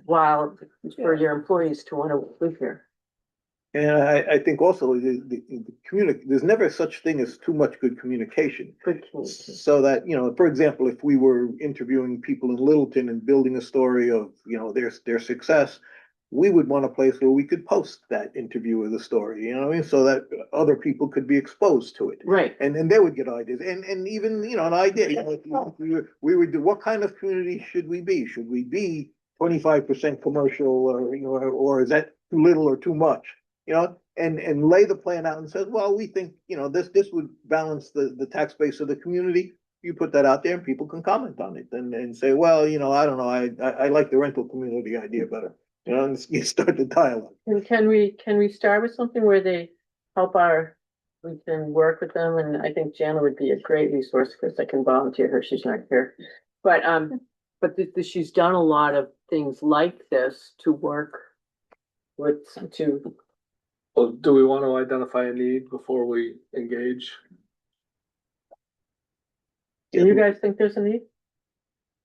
While for your employees to wanna live here. And I think also there's never such thing as too much good communication. Good community. So that, you know, for example, if we were interviewing people in Littleton and building a story of, you know, their success, we would want a place where we could post that interview of the story, you know what I mean? So that other people could be exposed to it. Right, And they would get ideas, and even, you know, an idea, you know, if we would do, what kind of community should we be? Should we be 25% commercial, or, you know, or is that too little or too much? You know, and lay the plan out and says, well, we think, you know, this would balance the tax base of the community. You put that out there and people can comment on it and say, well, you know, I don't know, I like the rental community idea better. You know, and you start the dialogue. and can we start with something where they help we can work with them, and I think Jana would be a great resource, because I can volunteer her, she's not here. But she's done a lot of things like this to work with, Well, do we want to identify a need before we engage? do you guys think there's a need?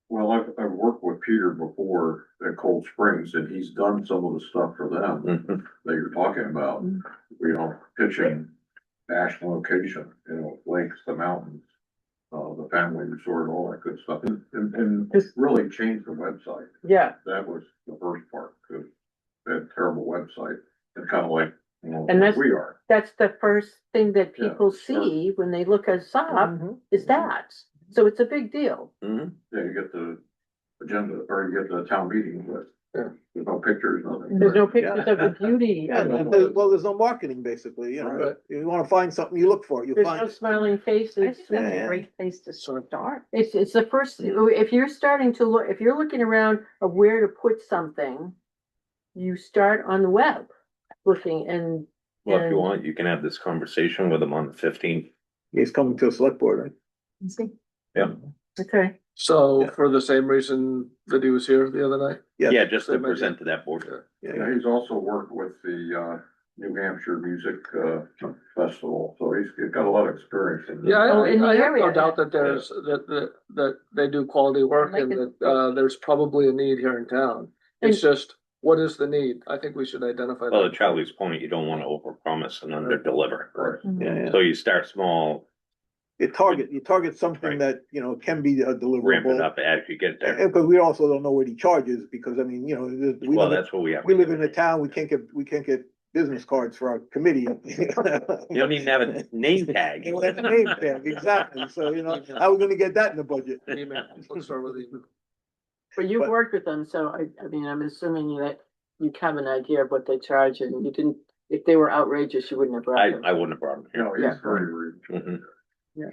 Well, I've worked with Peter before at Cold Springs, and he's done some of the stuff for them that you're talking about. You know, pitching national location, you know, lakes, the mountains, the family resort, all that good stuff, and really changed the website. Yeah, That was the first part, because they had a terrible website, and kind of like, you know, And that's- we are. that's the first thing that Yeah, people sure. see when they look us up, Mhm. is that. So it's a big deal. Yeah, you get the agenda, or you get the town meeting, but Yeah. there's no pictures, nothing. There's no pictures of the beauty. Yeah, well, there's no marketing, basically, you know, Right. you wanna find something, you look for it, you There's find no it. smiling I faces. think that's Yeah. a great place to start. It's the first, if you're starting to look, if you're looking around of where to put something, you start on the web, looking and. Well, if you and- want, you can have this conversation with them on the 15th. He's coming to a select board, right? See? Okay, So Yeah. for the same reason that he was here the other night? Yeah. Yeah, just to Same idea. present to that board. Yeah, he's also worked with the, New Hampshire Music, Festival, so he's got a lot of experience in. Yeah, Oh, in the I have no area. doubt that there's, that they do quality work Like and it. that, there's probably a need here in town. It's just, what is the need? I think we should identify Well, to that. Charlie's point, you don't wanna overpromise and underdeliver. Right. Yeah, yeah. So you start small, You target something Right. that, you know, can be a ramp it deliverable. up as you get there. And because we also don't know what he charges, because I mean, you know, we Well, live, that's what we have. we live in a town, we can't get business cards for our committee. You don't even have a name tag. Well, that's a name tag, exactly, so, you know, how are we gonna get that in the budget? Email, let's start with email. but you've But- worked with them, so I mean, I'm assuming that you have an idea of what they charge, and you didn't, if they were outrageous, you wouldn't have brought them. I wouldn't have brought him You know, here. he's very reasonable. Mhm. Yeah.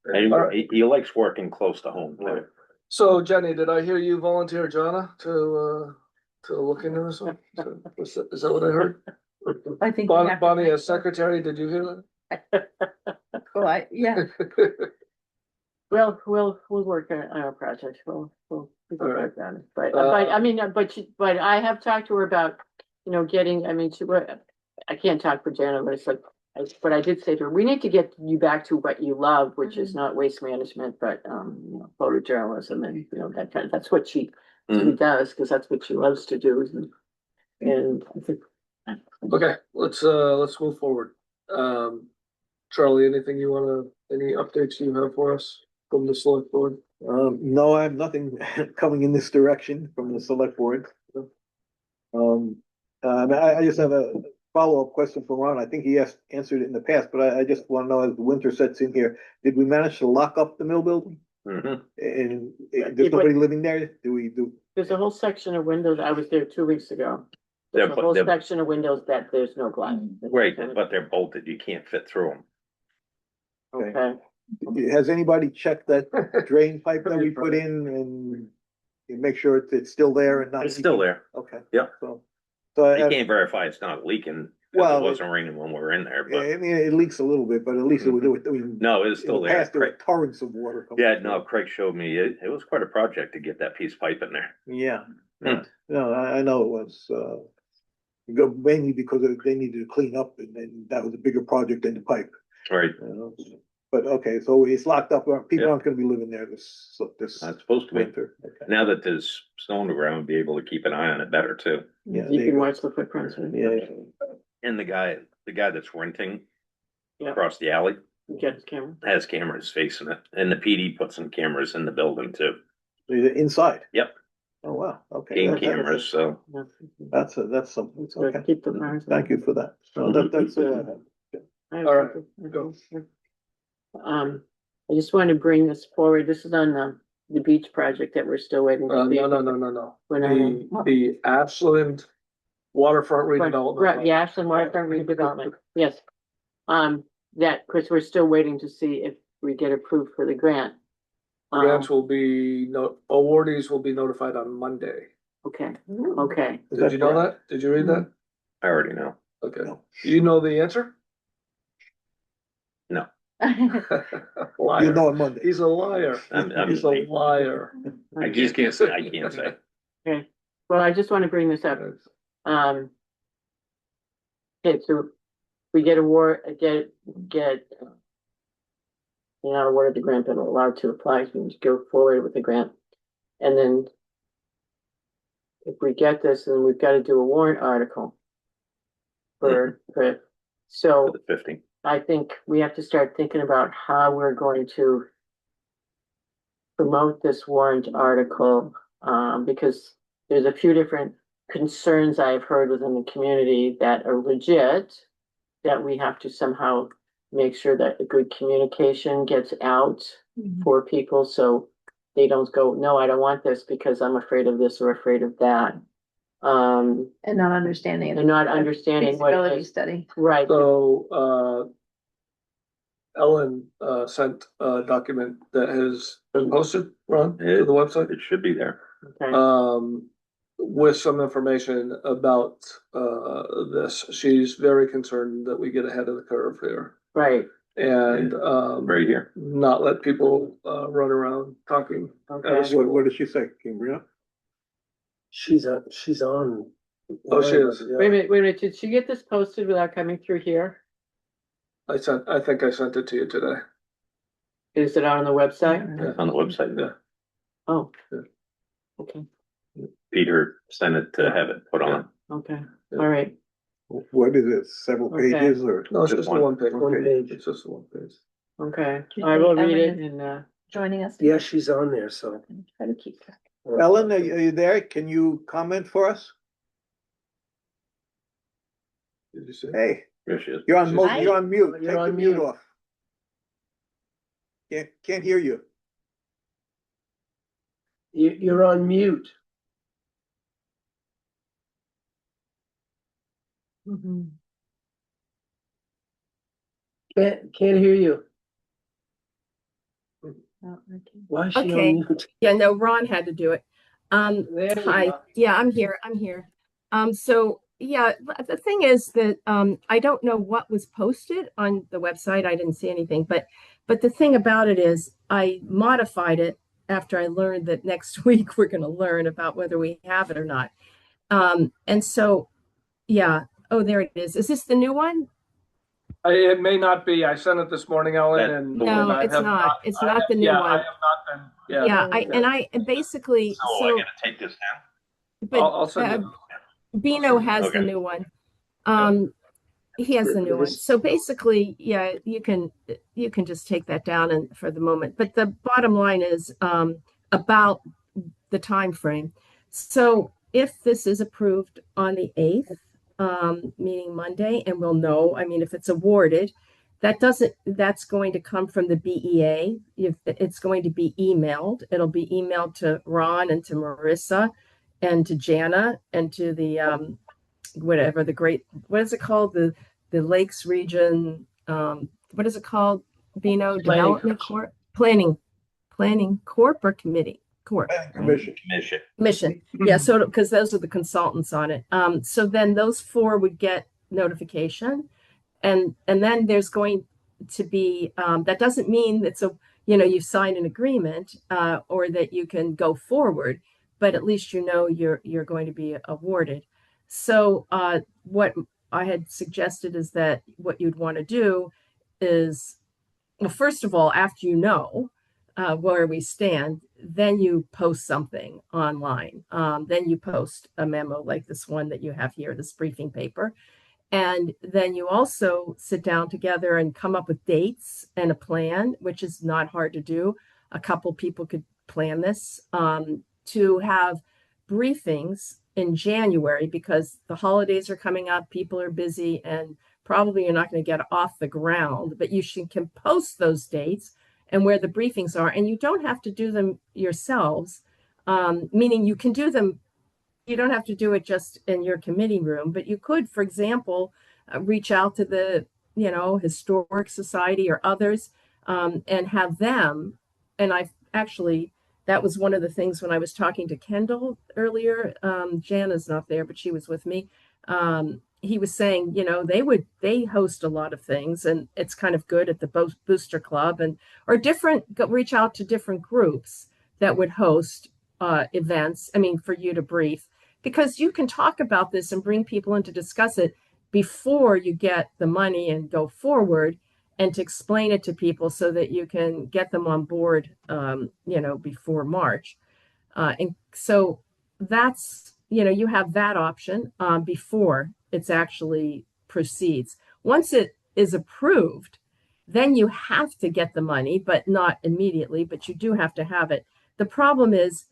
And he likes working close to home. too. Right. So Jenny, did I hear you volunteer Jonna to look into this one? Is that what I heard? I think. we have to Bonnie, make- as secretary, did you hear Well, yeah, that? We'll work on our project, we'll work on it, but Uh, I mean, but I have talked to her about, you know, getting, I mean, I can't talk for Jana, but it's like, but I did say to her, we need to get you back to what you love, which is not waste management, but, you know, photojournalism, and, you know, that's what she does, because that's what she loves to do, and I think. Okay, let's move forward. Charlie, anything any updates you have for us from the select board? No, I have nothing coming in this direction from the select board. I just have a follow-up question for Ron. I think he answered it in the past, but I just wanna know, as the winter sets in here, did we manage to lock up the mill building? Mhm. And Yeah, there's but- nobody living there? Do we do? There's a whole section of windows, I was there 2 weeks ago, They're There's a bu- whole they're- section of windows that there's no glass. Right, but they're bolted, you can't fit through them. Okay, Has anybody checked that drain pipe that we put in and you make sure it's still there and not? It's still leaking? there. Okay. Yep. So, You can't verify it's not leaking, Well, because it wasn't raining when we were in there, yeah, but I mean, it leaks a little bit, but at least it was, I mean. no, it's in still the there. past, there were Craig- torrents of water. coming Yeah, through. no, Craig showed me, it was quite a project to get that piece of pipe in there. Yeah, Hmm. no, I know it was, mainly because they needed to clean up and then that was a bigger project than the pipe, Right, you know? But, okay, so it's locked up, people Yeah. aren't gonna be living there this not supposed to be. winter. Okay. Now that there's snow on the ground, we'll be able to keep an eye on it better too. Yeah, you there can go. watch the footprints. Right? Yeah, And the guy that's renting Yeah. across the alley Get his camera. has cameras facing it, and the PD put some cameras in the building too. inside. Yep. Oh, wow, okay. Game That- that- cameras, so. That's something, It's good. okay. Keep the fires. Thank you for that. So that's, All right, go. I just want to bring this forward. This is on the beach project that we're still waiting to see. No. We're not- The Ashland waterfront redevelopment. Right, the Ashland Waterfront redevelopment, yes. That, Chris, we're still waiting to see if we get approved for the grant. Grants will be, awardees will be notified on Monday. Okay, okay. Did you know that? Did you read that? I already know. Okay. No. You know the answer? You Liar. know on Monday. He's a liar. I'm- He's a liar. I just can't say, I can't say. Okay, well, I just want to bring this up. Okay, so we get you're not awarded the grant, but allowed to apply, so we just go forward with the grant. And then if we get this, then we've got to do a warrant article for it. So For the 50. I think we have to start thinking about how we're going to promote this warrant article, because there's a few different concerns I've heard within the community that are legit, that we have to somehow make sure that a good communication gets out for people, so they don't go, no, I don't want this because I'm afraid of this or afraid of that. And not understanding. They're not understanding what it Feasibility is. study. Right, So, Ellen, sent a document that has been posted, Ron, to the website. It should be there. okay, With some information about, this. She's very concerned that we get ahead of the curve here right, and, Right here. not let people, run around talking. okay. What did she say, Cambria? She's on. Oh, she is. Yeah. Wait a minute, did she get this posted without coming through here? I think I sent it to you today. Is it on the website? On the website. Yeah. Oh. Yeah. Okay, Peter sent it to have it put on. okay, Yeah. all right, What is it, several Okay. pages or? No, it's Just just the one. one page. One page. It's just the one page. okay. Do you I will think read it Ellen and, Joining us. Yeah, she's on there, so. Try to keep track. Ellen, are you there? Can you comment for us? Did you see? Hey, There she is. you're on, Hi. you're on mute. You're Take the on mute mute. off. Can't hear you. You're on mute. Can't hear you. Why is she Okay. on mute? Yeah, no, Ron had to do it. There you Hi, go. yeah, I'm here. So yeah, the thing is that I don't know what was posted on the website. I didn't see anything, but the thing about it is I modified it after I learned that next week we're going to learn about whether we have it or not. And so, yeah. Oh, there it is. Is this the new one? It may not be. I sent it this morning, Ellen, That- and. No, and I it's have not. It's I not have- the new yeah, one. I have not been, Yeah, and basically, So I so, gotta take this down. but I'll send it. Bino has the Okay. new one. He has the new one. This- So basically, yeah, you can just take that down and for the moment. But the bottom line is about the time frame. So if this is approved on the 8th, meaning Monday, and we'll know, I mean, if it's awarded, that's going to come from the BEA. If it's going to be emailed, it'll be emailed to Ron and to Marissa and to Jana and to the whatever what is it called? The Lakes Region, what is it called? Bino Development Corp, Planning Corp or Committee? Corp. right? Commission. Mission. Yeah, so because those are the consultants on it. So then those four would get notification, and then there's going to be that doesn't mean that you've signed an agreement or that you can go forward, but at least you're going to be awarded. So what I had suggested is that what you'd want to do is, well, first of all, after where we stand, then you post something online. Then you post a memo like this one that you have here, this briefing paper. And then you also sit down together and come up with dates and a plan, which is not hard to do. A couple people could plan this, to have briefings in January, because the holidays are coming up, people are busy, and probably you're not going to get off the ground, but you can post those dates and where the briefings are, and you don't have to do them yourselves, meaning you can do them. You don't have to do it just in your committee room, but you could, for example, reach out to the, Historic Society or others, and have them. And that was one of the things when I was talking to Kendall earlier. Jana's not there, but she was with me. He was saying, they host a lot of things, and it's kind of good at the Booster Club reach out to different groups that would host events. For you to brief, because you can talk about this and bring people in to discuss it before you get the money and go forward, and to explain it to people so that you can get them on board, before March. And so that's, you have that option before it's actually proceeds. Once it is approved, then you have to get the money, but not immediately, but you do have to have it. The problem is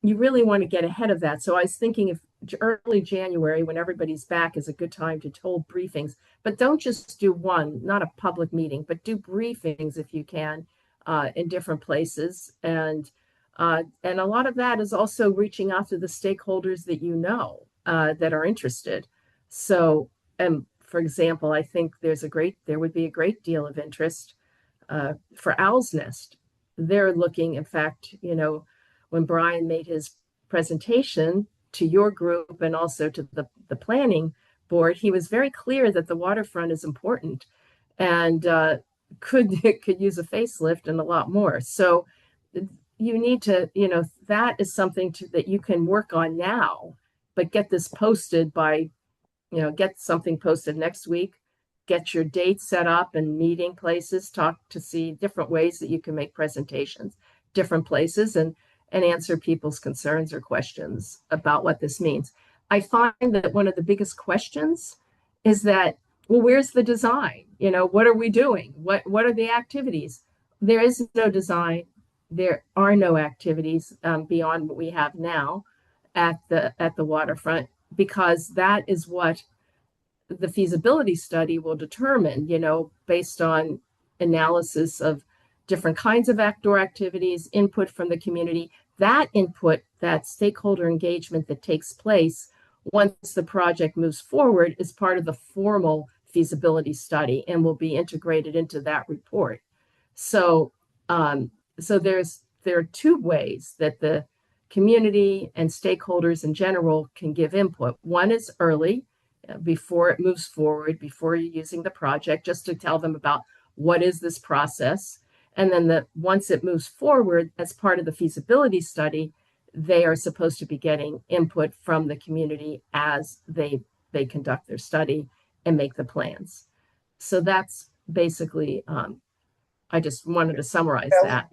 you really want to get ahead of that. So I was thinking if early January, when everybody's back, is a good time to hold briefings, but don't just do one, not a public meeting, but do briefings if you can, in different places. And a lot of that is also reaching out to the stakeholders that that are interested. So, for example, I think there would be a great deal of interest for Owl's Nest. They're looking, in fact, when Brian made his presentation to your group and also to the planning board, he was very clear that the waterfront is important and could use a facelift and a lot more. So you need to, that is something that you can work on now, but get this posted by, get something posted next week, get your dates set up and meeting places, talk to see different ways that you can make presentations, different places, and answer people's concerns or questions about what this means. I find that one of the biggest questions is that, well, where's the design? What are we doing? What are the activities? There is no design. There are no activities beyond what we have now at the waterfront, because that is what the feasibility study will determine, based on analysis of different kinds of outdoor activities, input from the community. That input, that stakeholder engagement that takes place once the project moves forward, is part of the formal feasibility study and will be integrated into that report. So, there are two ways that the community and stakeholders in general can give input. One is early, before it moves forward, before you're using the project, just to tell them about what is this process. And then once it moves forward as part of the feasibility study, they are supposed to be getting input from the community as they conduct their study and make the plans. So that's basically, I just wanted to summarize that.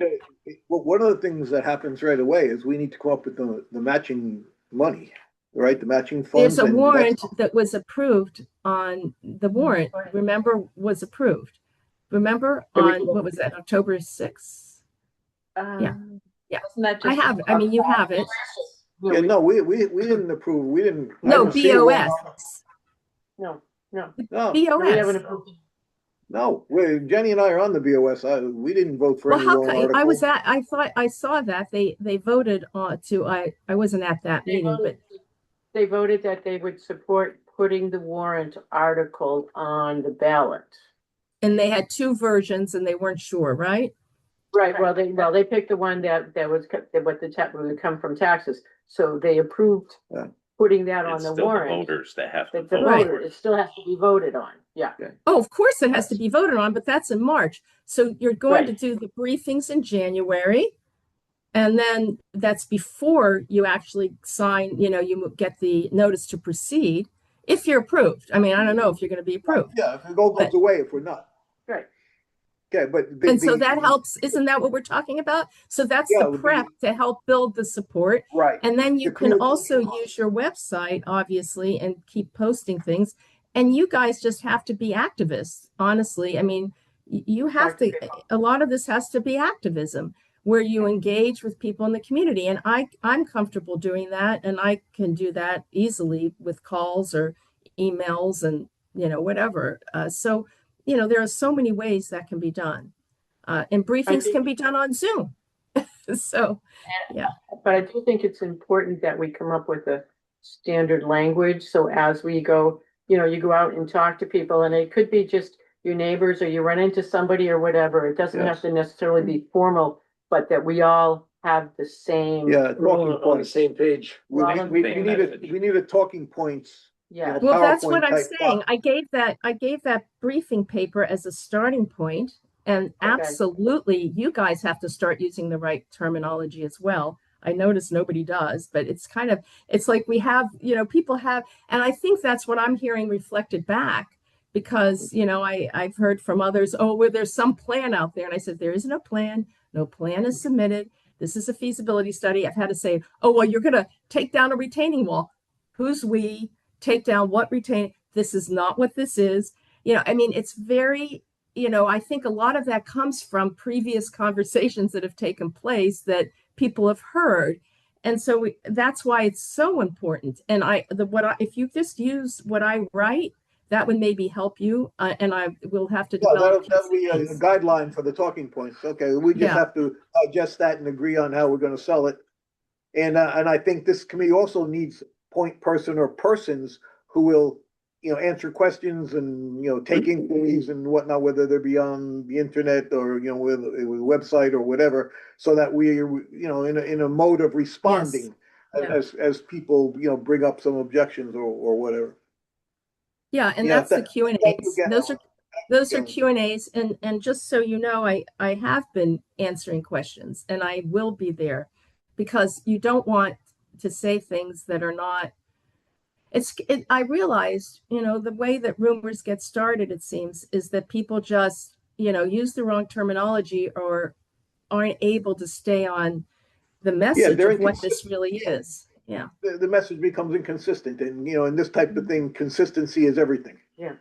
Well, one of the things that happens right away is we need to come up with the matching money, right? The matching funds. There's a warrant that was approved on the warrant, remember, was approved. Remember on, what was that, October 6th? Yeah. I have it. You have it. Yeah, no, we didn't approve. We didn't. No, BOS. No. No, We haven't BOS. approved. no. Jenny and I are on the BOS. We didn't vote for Well, any how warrant come, article. I thought I saw that they voted on to, I wasn't at that meeting, but They voted that they would support putting the warrant article on the ballot. And they had two versions and they weren't sure, right? Right, well, they picked the one that was, that what the tap would come from taxes, so they approved Yeah. putting that on It's the still the warrant. voters that have to But the vote. Right. voter, it still has to be voted on, yeah. Oh, of course it has to be voted on, but that's in March. So you're going to Right. do the briefings in January. And then that's before you actually sign, you get the notice to proceed if you're approved. I mean, I don't know if you're going to be approved. Yeah, if it all goes But- away, if we're not. Right. Okay, but. And so that helps, isn't that what we're talking about? So that's Yeah, the prep to help build the support. Right. And then you The can community- also use your website, obviously, and keep posting things. And you guys just have to be activists, honestly. I mean, you have to, a lot of this has to be activism where you engage with people in the community. And I'm comfortable doing that. And I can do that easily with calls or emails and, whatever. So, there are so many ways that can be done. And briefings think- can be done on Zoom. So, But I do think it's important that we come up with a standard language, so as we go, you go out and talk to people, and it could be just your neighbors, or you run into somebody or whatever, it doesn't have Yes. to necessarily be formal, but that we all have the same. Yeah, We're all talking on the points. same page. We Well, need, I'm we thinking need that- we need a talking points. Yeah, well, that's what I'm PowerPoint type saying. doc. I gave that briefing paper as a starting point, and absolutely, you guys have to start using the right terminology as well. I notice nobody does, but it's like we have, people have, and I think that's what I'm hearing reflected back because, I've heard from others, oh, well, there's some plan out there. And I said, there is no plan. No plan is submitted. This is a feasibility study. I've had to say, oh, well, you're going to take down a retaining wall. Who's we? Take down what retaining? This is not what this is. It's very, I think a lot of that comes from previous conversations that have taken place that people have heard. And so that's why it's so important. And if you just use what I write, that would maybe help you. And I will have to Yeah, develop. that'll be a guideline for the talking points. Okay, we just Yeah. have to digest that and agree on how we're gonna sell it. And I think this committee also needs point person or persons who will, answer questions and, take inquiries and whatnot, whether they're be on the internet or, with a website or whatever, so that we're, in a mode of responding Yes. as people, bring up some objections or whatever. Yeah, and Yeah, that's the thank Q and you A's. again, Those are Ellen. Q and A's, and just so you know, I have been answering questions, and I will be there because you don't want to say things that are not. I realized, the way that rumors get started, it seems, is that people just, use the wrong terminology or aren't able to stay on the message they're of what this inconsistent. really is. Yeah. The message becomes inconsistent and, in this type of thing, consistency is everything. yeah.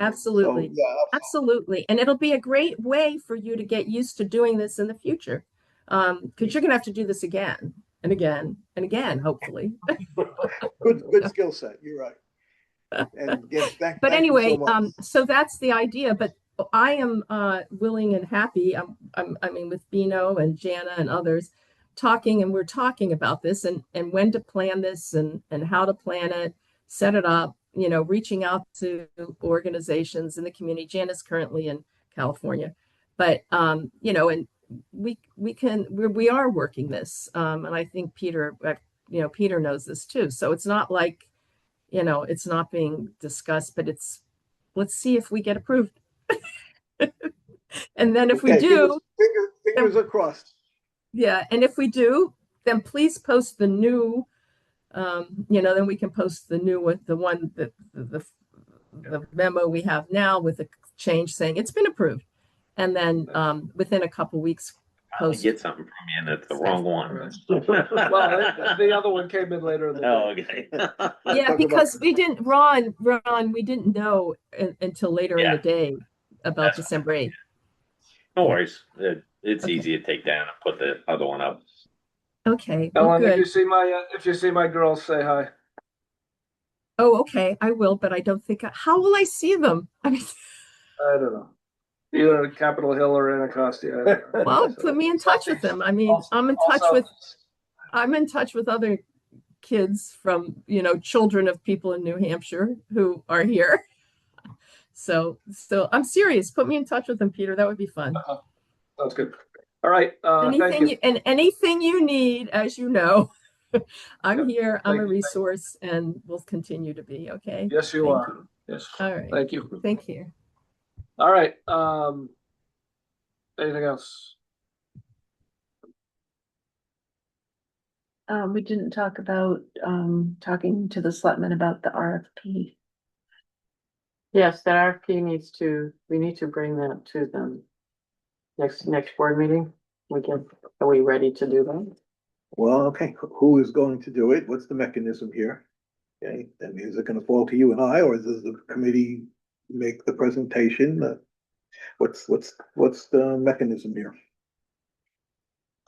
Absolutely. So, yeah, Absolutely. And it'll be a great way for you to get used to doing this in the future. Because you're going to have to do this again and again and again, hopefully. good skill set. You're right. And again, But thank you anyway, so much. so that's the idea. But I am willing and happy. I mean, with Bino and Jana and others talking, and we're talking about this and when to plan this and how to plan it, set it up, reaching out to organizations in the community. Jana's currently in California, but, and we are working this. And I think Peter knows this too. So it's not like, it's not being discussed, but let's see if we get approved. And then if we Okay, do, fingers are crossed. yeah, and if we do, then please post the new, then we can post the new with the one that the memo we have now with the change saying it's been approved. And then within a couple weeks, I'll post. get something from you and it's the wrong one. Well, the other one came in later in the day. Oh, okay. Yeah, Talk because about- we didn't, Ron, we didn't know until later in the Yeah. day about That's December 8th. No worries. It's Okay. easy to take down and put the other one up. Okay, well, Ellen, if you good. see my girls, say hi. Oh, okay, I will, but I don't think, how will I see them? I mean, I don't know. Either at Capitol Hill or Anacostia. I don't know. well, put me in touch with them. I mean, I'm in touch with other kids from, children of people in New Hampshire who are here. So I'm serious. Put me in touch with them, Peter. That would be fun. Sounds good. All right, thank you. And anything you need, as you know, I'm Yeah, here. I'm thank a you. resource and will continue to be. Okay. Yes, you Thank are. you. Yes. All right. Thank you. Thank you. All right, anything else? We didn't talk about, talking to the selectmen about the RFP. Yes, that RFP we need to bring that to them. Next board meeting, are we ready to do that? Well, okay, who is going to do it? What's the mechanism here? Okay, I mean, is it gonna fall to you and I, or does the committee make the presentation? What's the mechanism here?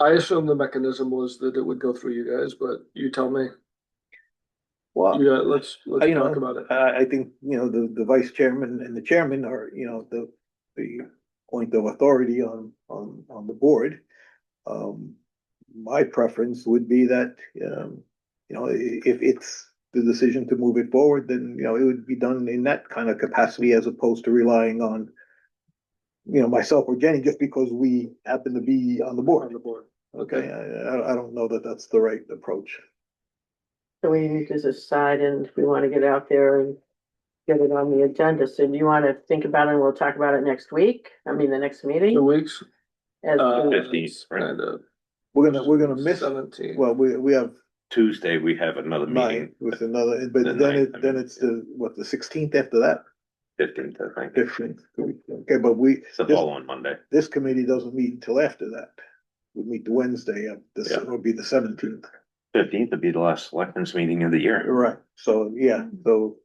I assume the mechanism was that it would go through you guys, but you tell me. Well, Yeah, let's you know, talk about it. I think, the vice chairman and the chairman are, the point of authority on the board. My preference would be that, if it's the decision to move it forward, then, it would be done in that kind of capacity as opposed to relying on, myself or Jenny, just because we happen to be on the board. Okay, I don't know that that's the right approach. So we need to decide, and if we want to get out there and get it on the agenda. So do you want to think about it and we'll talk about it next week? I mean, the next 2 meeting? weeks. As- 15th, right? Kind of We're gonna miss, 17. well, we have Tuesday, we have another nine meeting, with another, but The then ninth, then it's the 16th after that? 15th, I think. 15th. Okay, but It's the following Monday. this committee doesn't meet until after that. We meet the Wednesday of this, Yeah. would be the 17th. 15th would be the last selectmen's meeting of the year. Right, so, yeah, so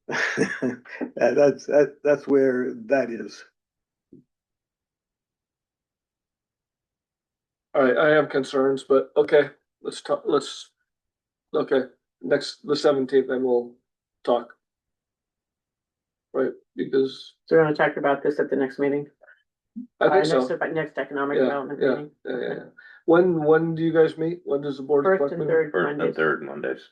that's where that is. All right, I have concerns, but okay, let's talk, okay, the 17th, then we'll talk. Right, because So we're gonna talk about this at the next meeting? I think so. Next economic Yeah, development yeah, meeting? yeah. When do you guys meet? When does the board? of First and Selectmen- third First and Mondays. third Mondays.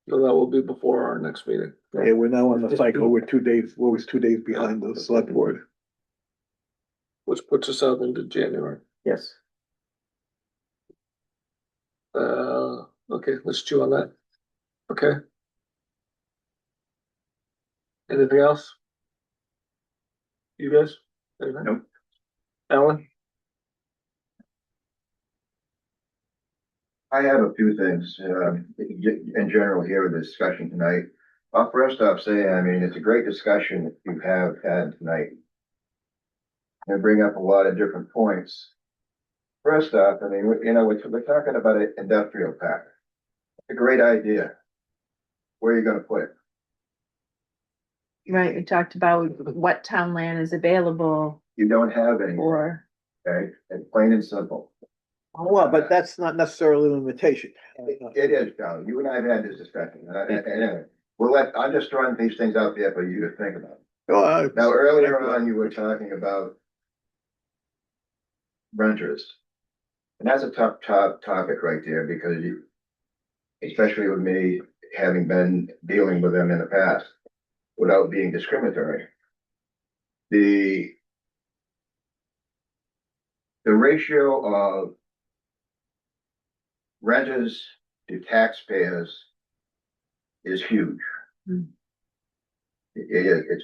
So that will be before our next meeting. Yeah, we're now on the cycle, we're 2 days, what was 2 days behind the select board. Which puts us out into January. Yes. Okay, let's chew on that. Okay. Anything else? You guys? Anything? Nope. Alan? I have a few things, in general here in the discussion tonight. I'll first off say, I mean, it's a great discussion that you have had tonight. And bring up a lot of different points. First off, I mean, we're talking about an industrial park. It's a great idea. Where are you gonna put it? Right, we talked about what town land is available You don't have any, or, okay? It's plain and simple. Well, but that's not necessarily a limitation. It is, Charlie. You and I have had this discussion. Anyway, I'm just throwing these things out there for you to think about. Now, earlier on, you were talking about renters. And that's a tough topic right there because especially with me having been dealing with them in the past, without being discriminatory. The ratio of renters to taxpayers is huge. It is,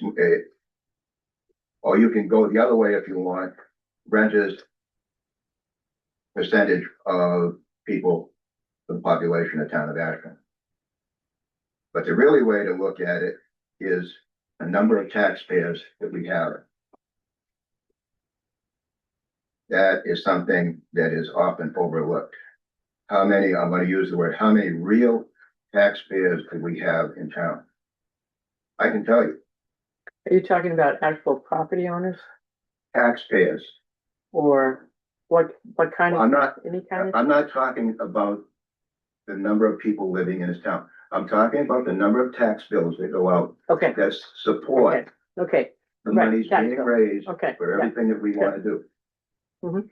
or you can go the other way if you want, renters percentage of people, the population of town of Ashland. But the really way to look at it is a number of taxpayers that we have. That is something that is often overlooked. How many, I'm going to use the word, how many real taxpayers do we have in town? I can tell you. Are you talking about actual property owners Taxpayers. or what kind Well, of? Any kind of? I'm not talking about the number of people living in this town. I'm talking about the number of tax bills that go out Okay, that support okay, the right, monies gotcha. being raised okay. for Yeah. everything that we want to do. Mhm.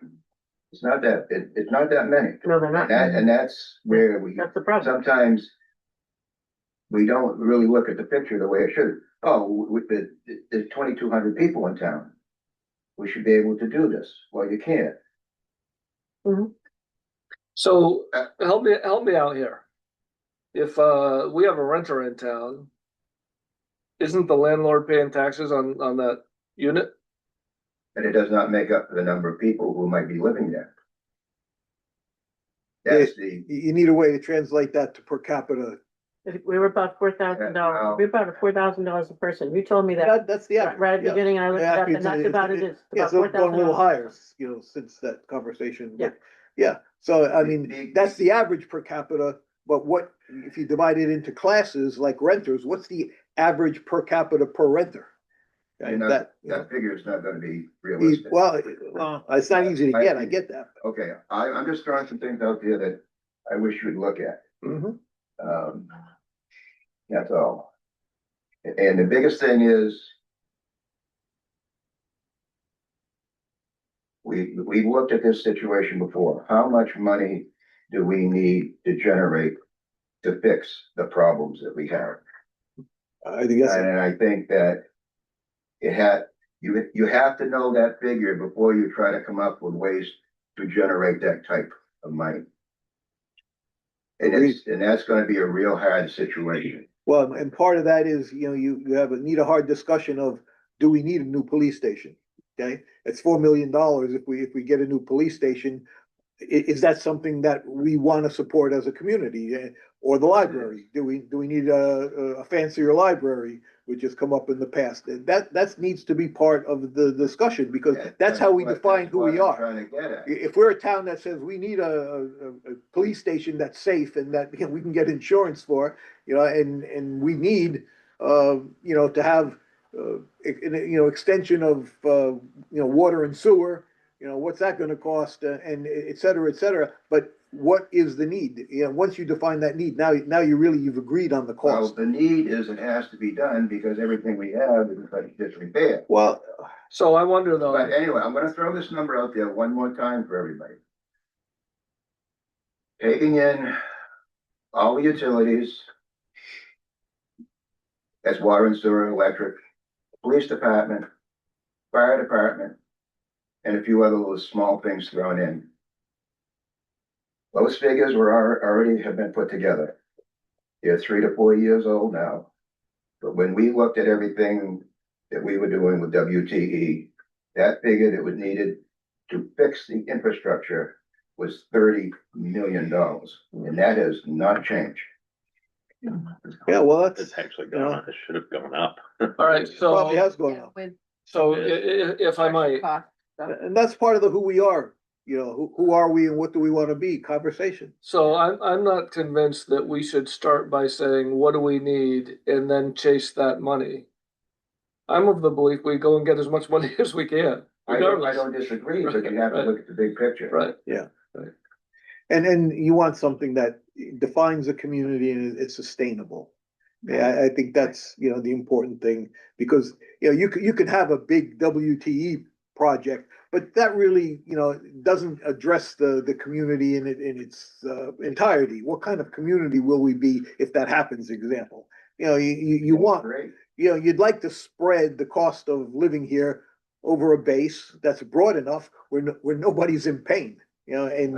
It's not that, it's not that many. No, they're not. And that's where we, That's the problem. sometimes we don't really look at the picture the way it should. Oh, with there's 2,200 people in town. We should be able to do this. Well, you can't. So help me out here. If we have a renter in town, isn't the landlord paying taxes on that unit? And it does not make up for the number of people who might be living there. Yeah. That's the, You need a way to translate that to per capita. We were about $4,000, Yeah, we're about $4,000 a person. You told me that That's the average. right at the yeah. beginning, and I looked it up, Actually, and that's about it is. Yeah, About so it's gone a little $4,000. higher, since that conversation. Yeah. Yeah, so I mean, that's the average per capita, but what, if you divide it into classes like renters, what's the average per capita per renter? you know, That, that figure is not gonna be realistic. well, it's not easy to get, I get that. Okay, I'm just throwing some things out there that I wish you'd look at. Mhm. That's all. And the biggest thing is we looked at this situation before. How much money do we need to generate to fix the problems that we have? I think that's, And I think that you have to know that figure before you try to come up with ways to generate that type of money. And that's gonna be a real hard situation. well, and part of that is, you need a hard discussion of, do we need a new police station? Okay, it's $4 million if we get a new police station. Is that something that we want to support as a community? Or the library? Do we need a fancier library, which has come up in the past? That needs to be part of the discussion, because that's how we define who we are. Trying to get at. If we're a town that says we need a police station that's safe and that, we can get insurance for, and we need, to have, extension of, water and sewer, what's that gonna cost, and et cetera, et cetera. But what is the need? Once you define that need, now you've agreed on the Well, cost. the need is, it has to be done because everything we have is like disrepair. Well, So I wonder though. But anyway, I'm gonna throw this number out there one more time for everybody. Taking in all the utilities, that's water and sewer, electric, police department, fire department, and a few other little small things thrown in. Those figures already have been put together. They're 3 to 4 years old now. But when we looked at everything that we were doing with WTE, that figure that was needed to fix the infrastructure was $30 million. And that has not changed. yeah, well, It's actually gone up. It should have gone up. All right, probably so has gone up. With if I might, cost stuff. And that's part of the who we are, who are we and what do we want to be conversation. so I'm not convinced that we should start by saying, what do we need, and then chase that money. I'm of the belief we go and get as much money as we can, I regardless. don't disagree, but you have to Right. look at the big picture. Right. And you want something that defines the community and it's sustainable. Yeah, I think that's, the important thing, because, you could have a big WTE project, but that really, doesn't address the community in its entirety. What kind of community will we be if that happens, example? You want, Great. you'd like to spread the cost of living here over a base that's broad enough where nobody's in pain, Well, and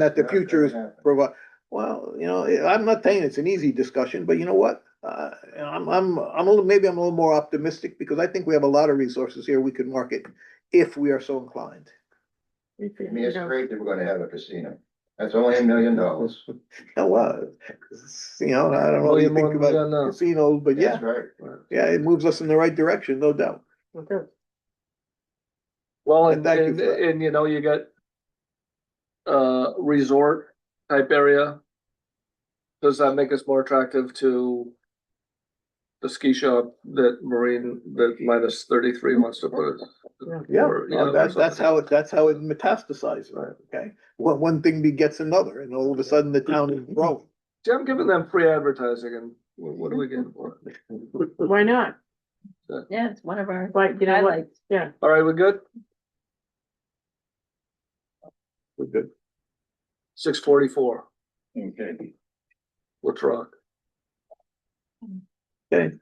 that the that's future is gonna happen. provide. Well, I'm not saying it's an easy discussion, but you know what? I'm a little more optimistic, because I think we have a lot of resources here we could market if we are so inclined. I mean, it's great that we're gonna have a casino. That's only $1 million. Now, what? I don't know what you Million more think than we about got now. casinos, but yeah, That's right. yeah, it moves us in the right direction, no doubt. Well, And thank you for that. and you got resort type area. Does that make us more attractive to the ski shop that minus 33 wants to put it? Yeah, or, that's something? how it metastasizes, okay? One thing begets another, and all of a sudden the town is growing. See, I'm giving them free advertising, and what do we get for it? Why not? Yeah, it's one of our Like, highlights. yeah, All right, we good? We're good. 6:44. Okay. Let's rock. Okay,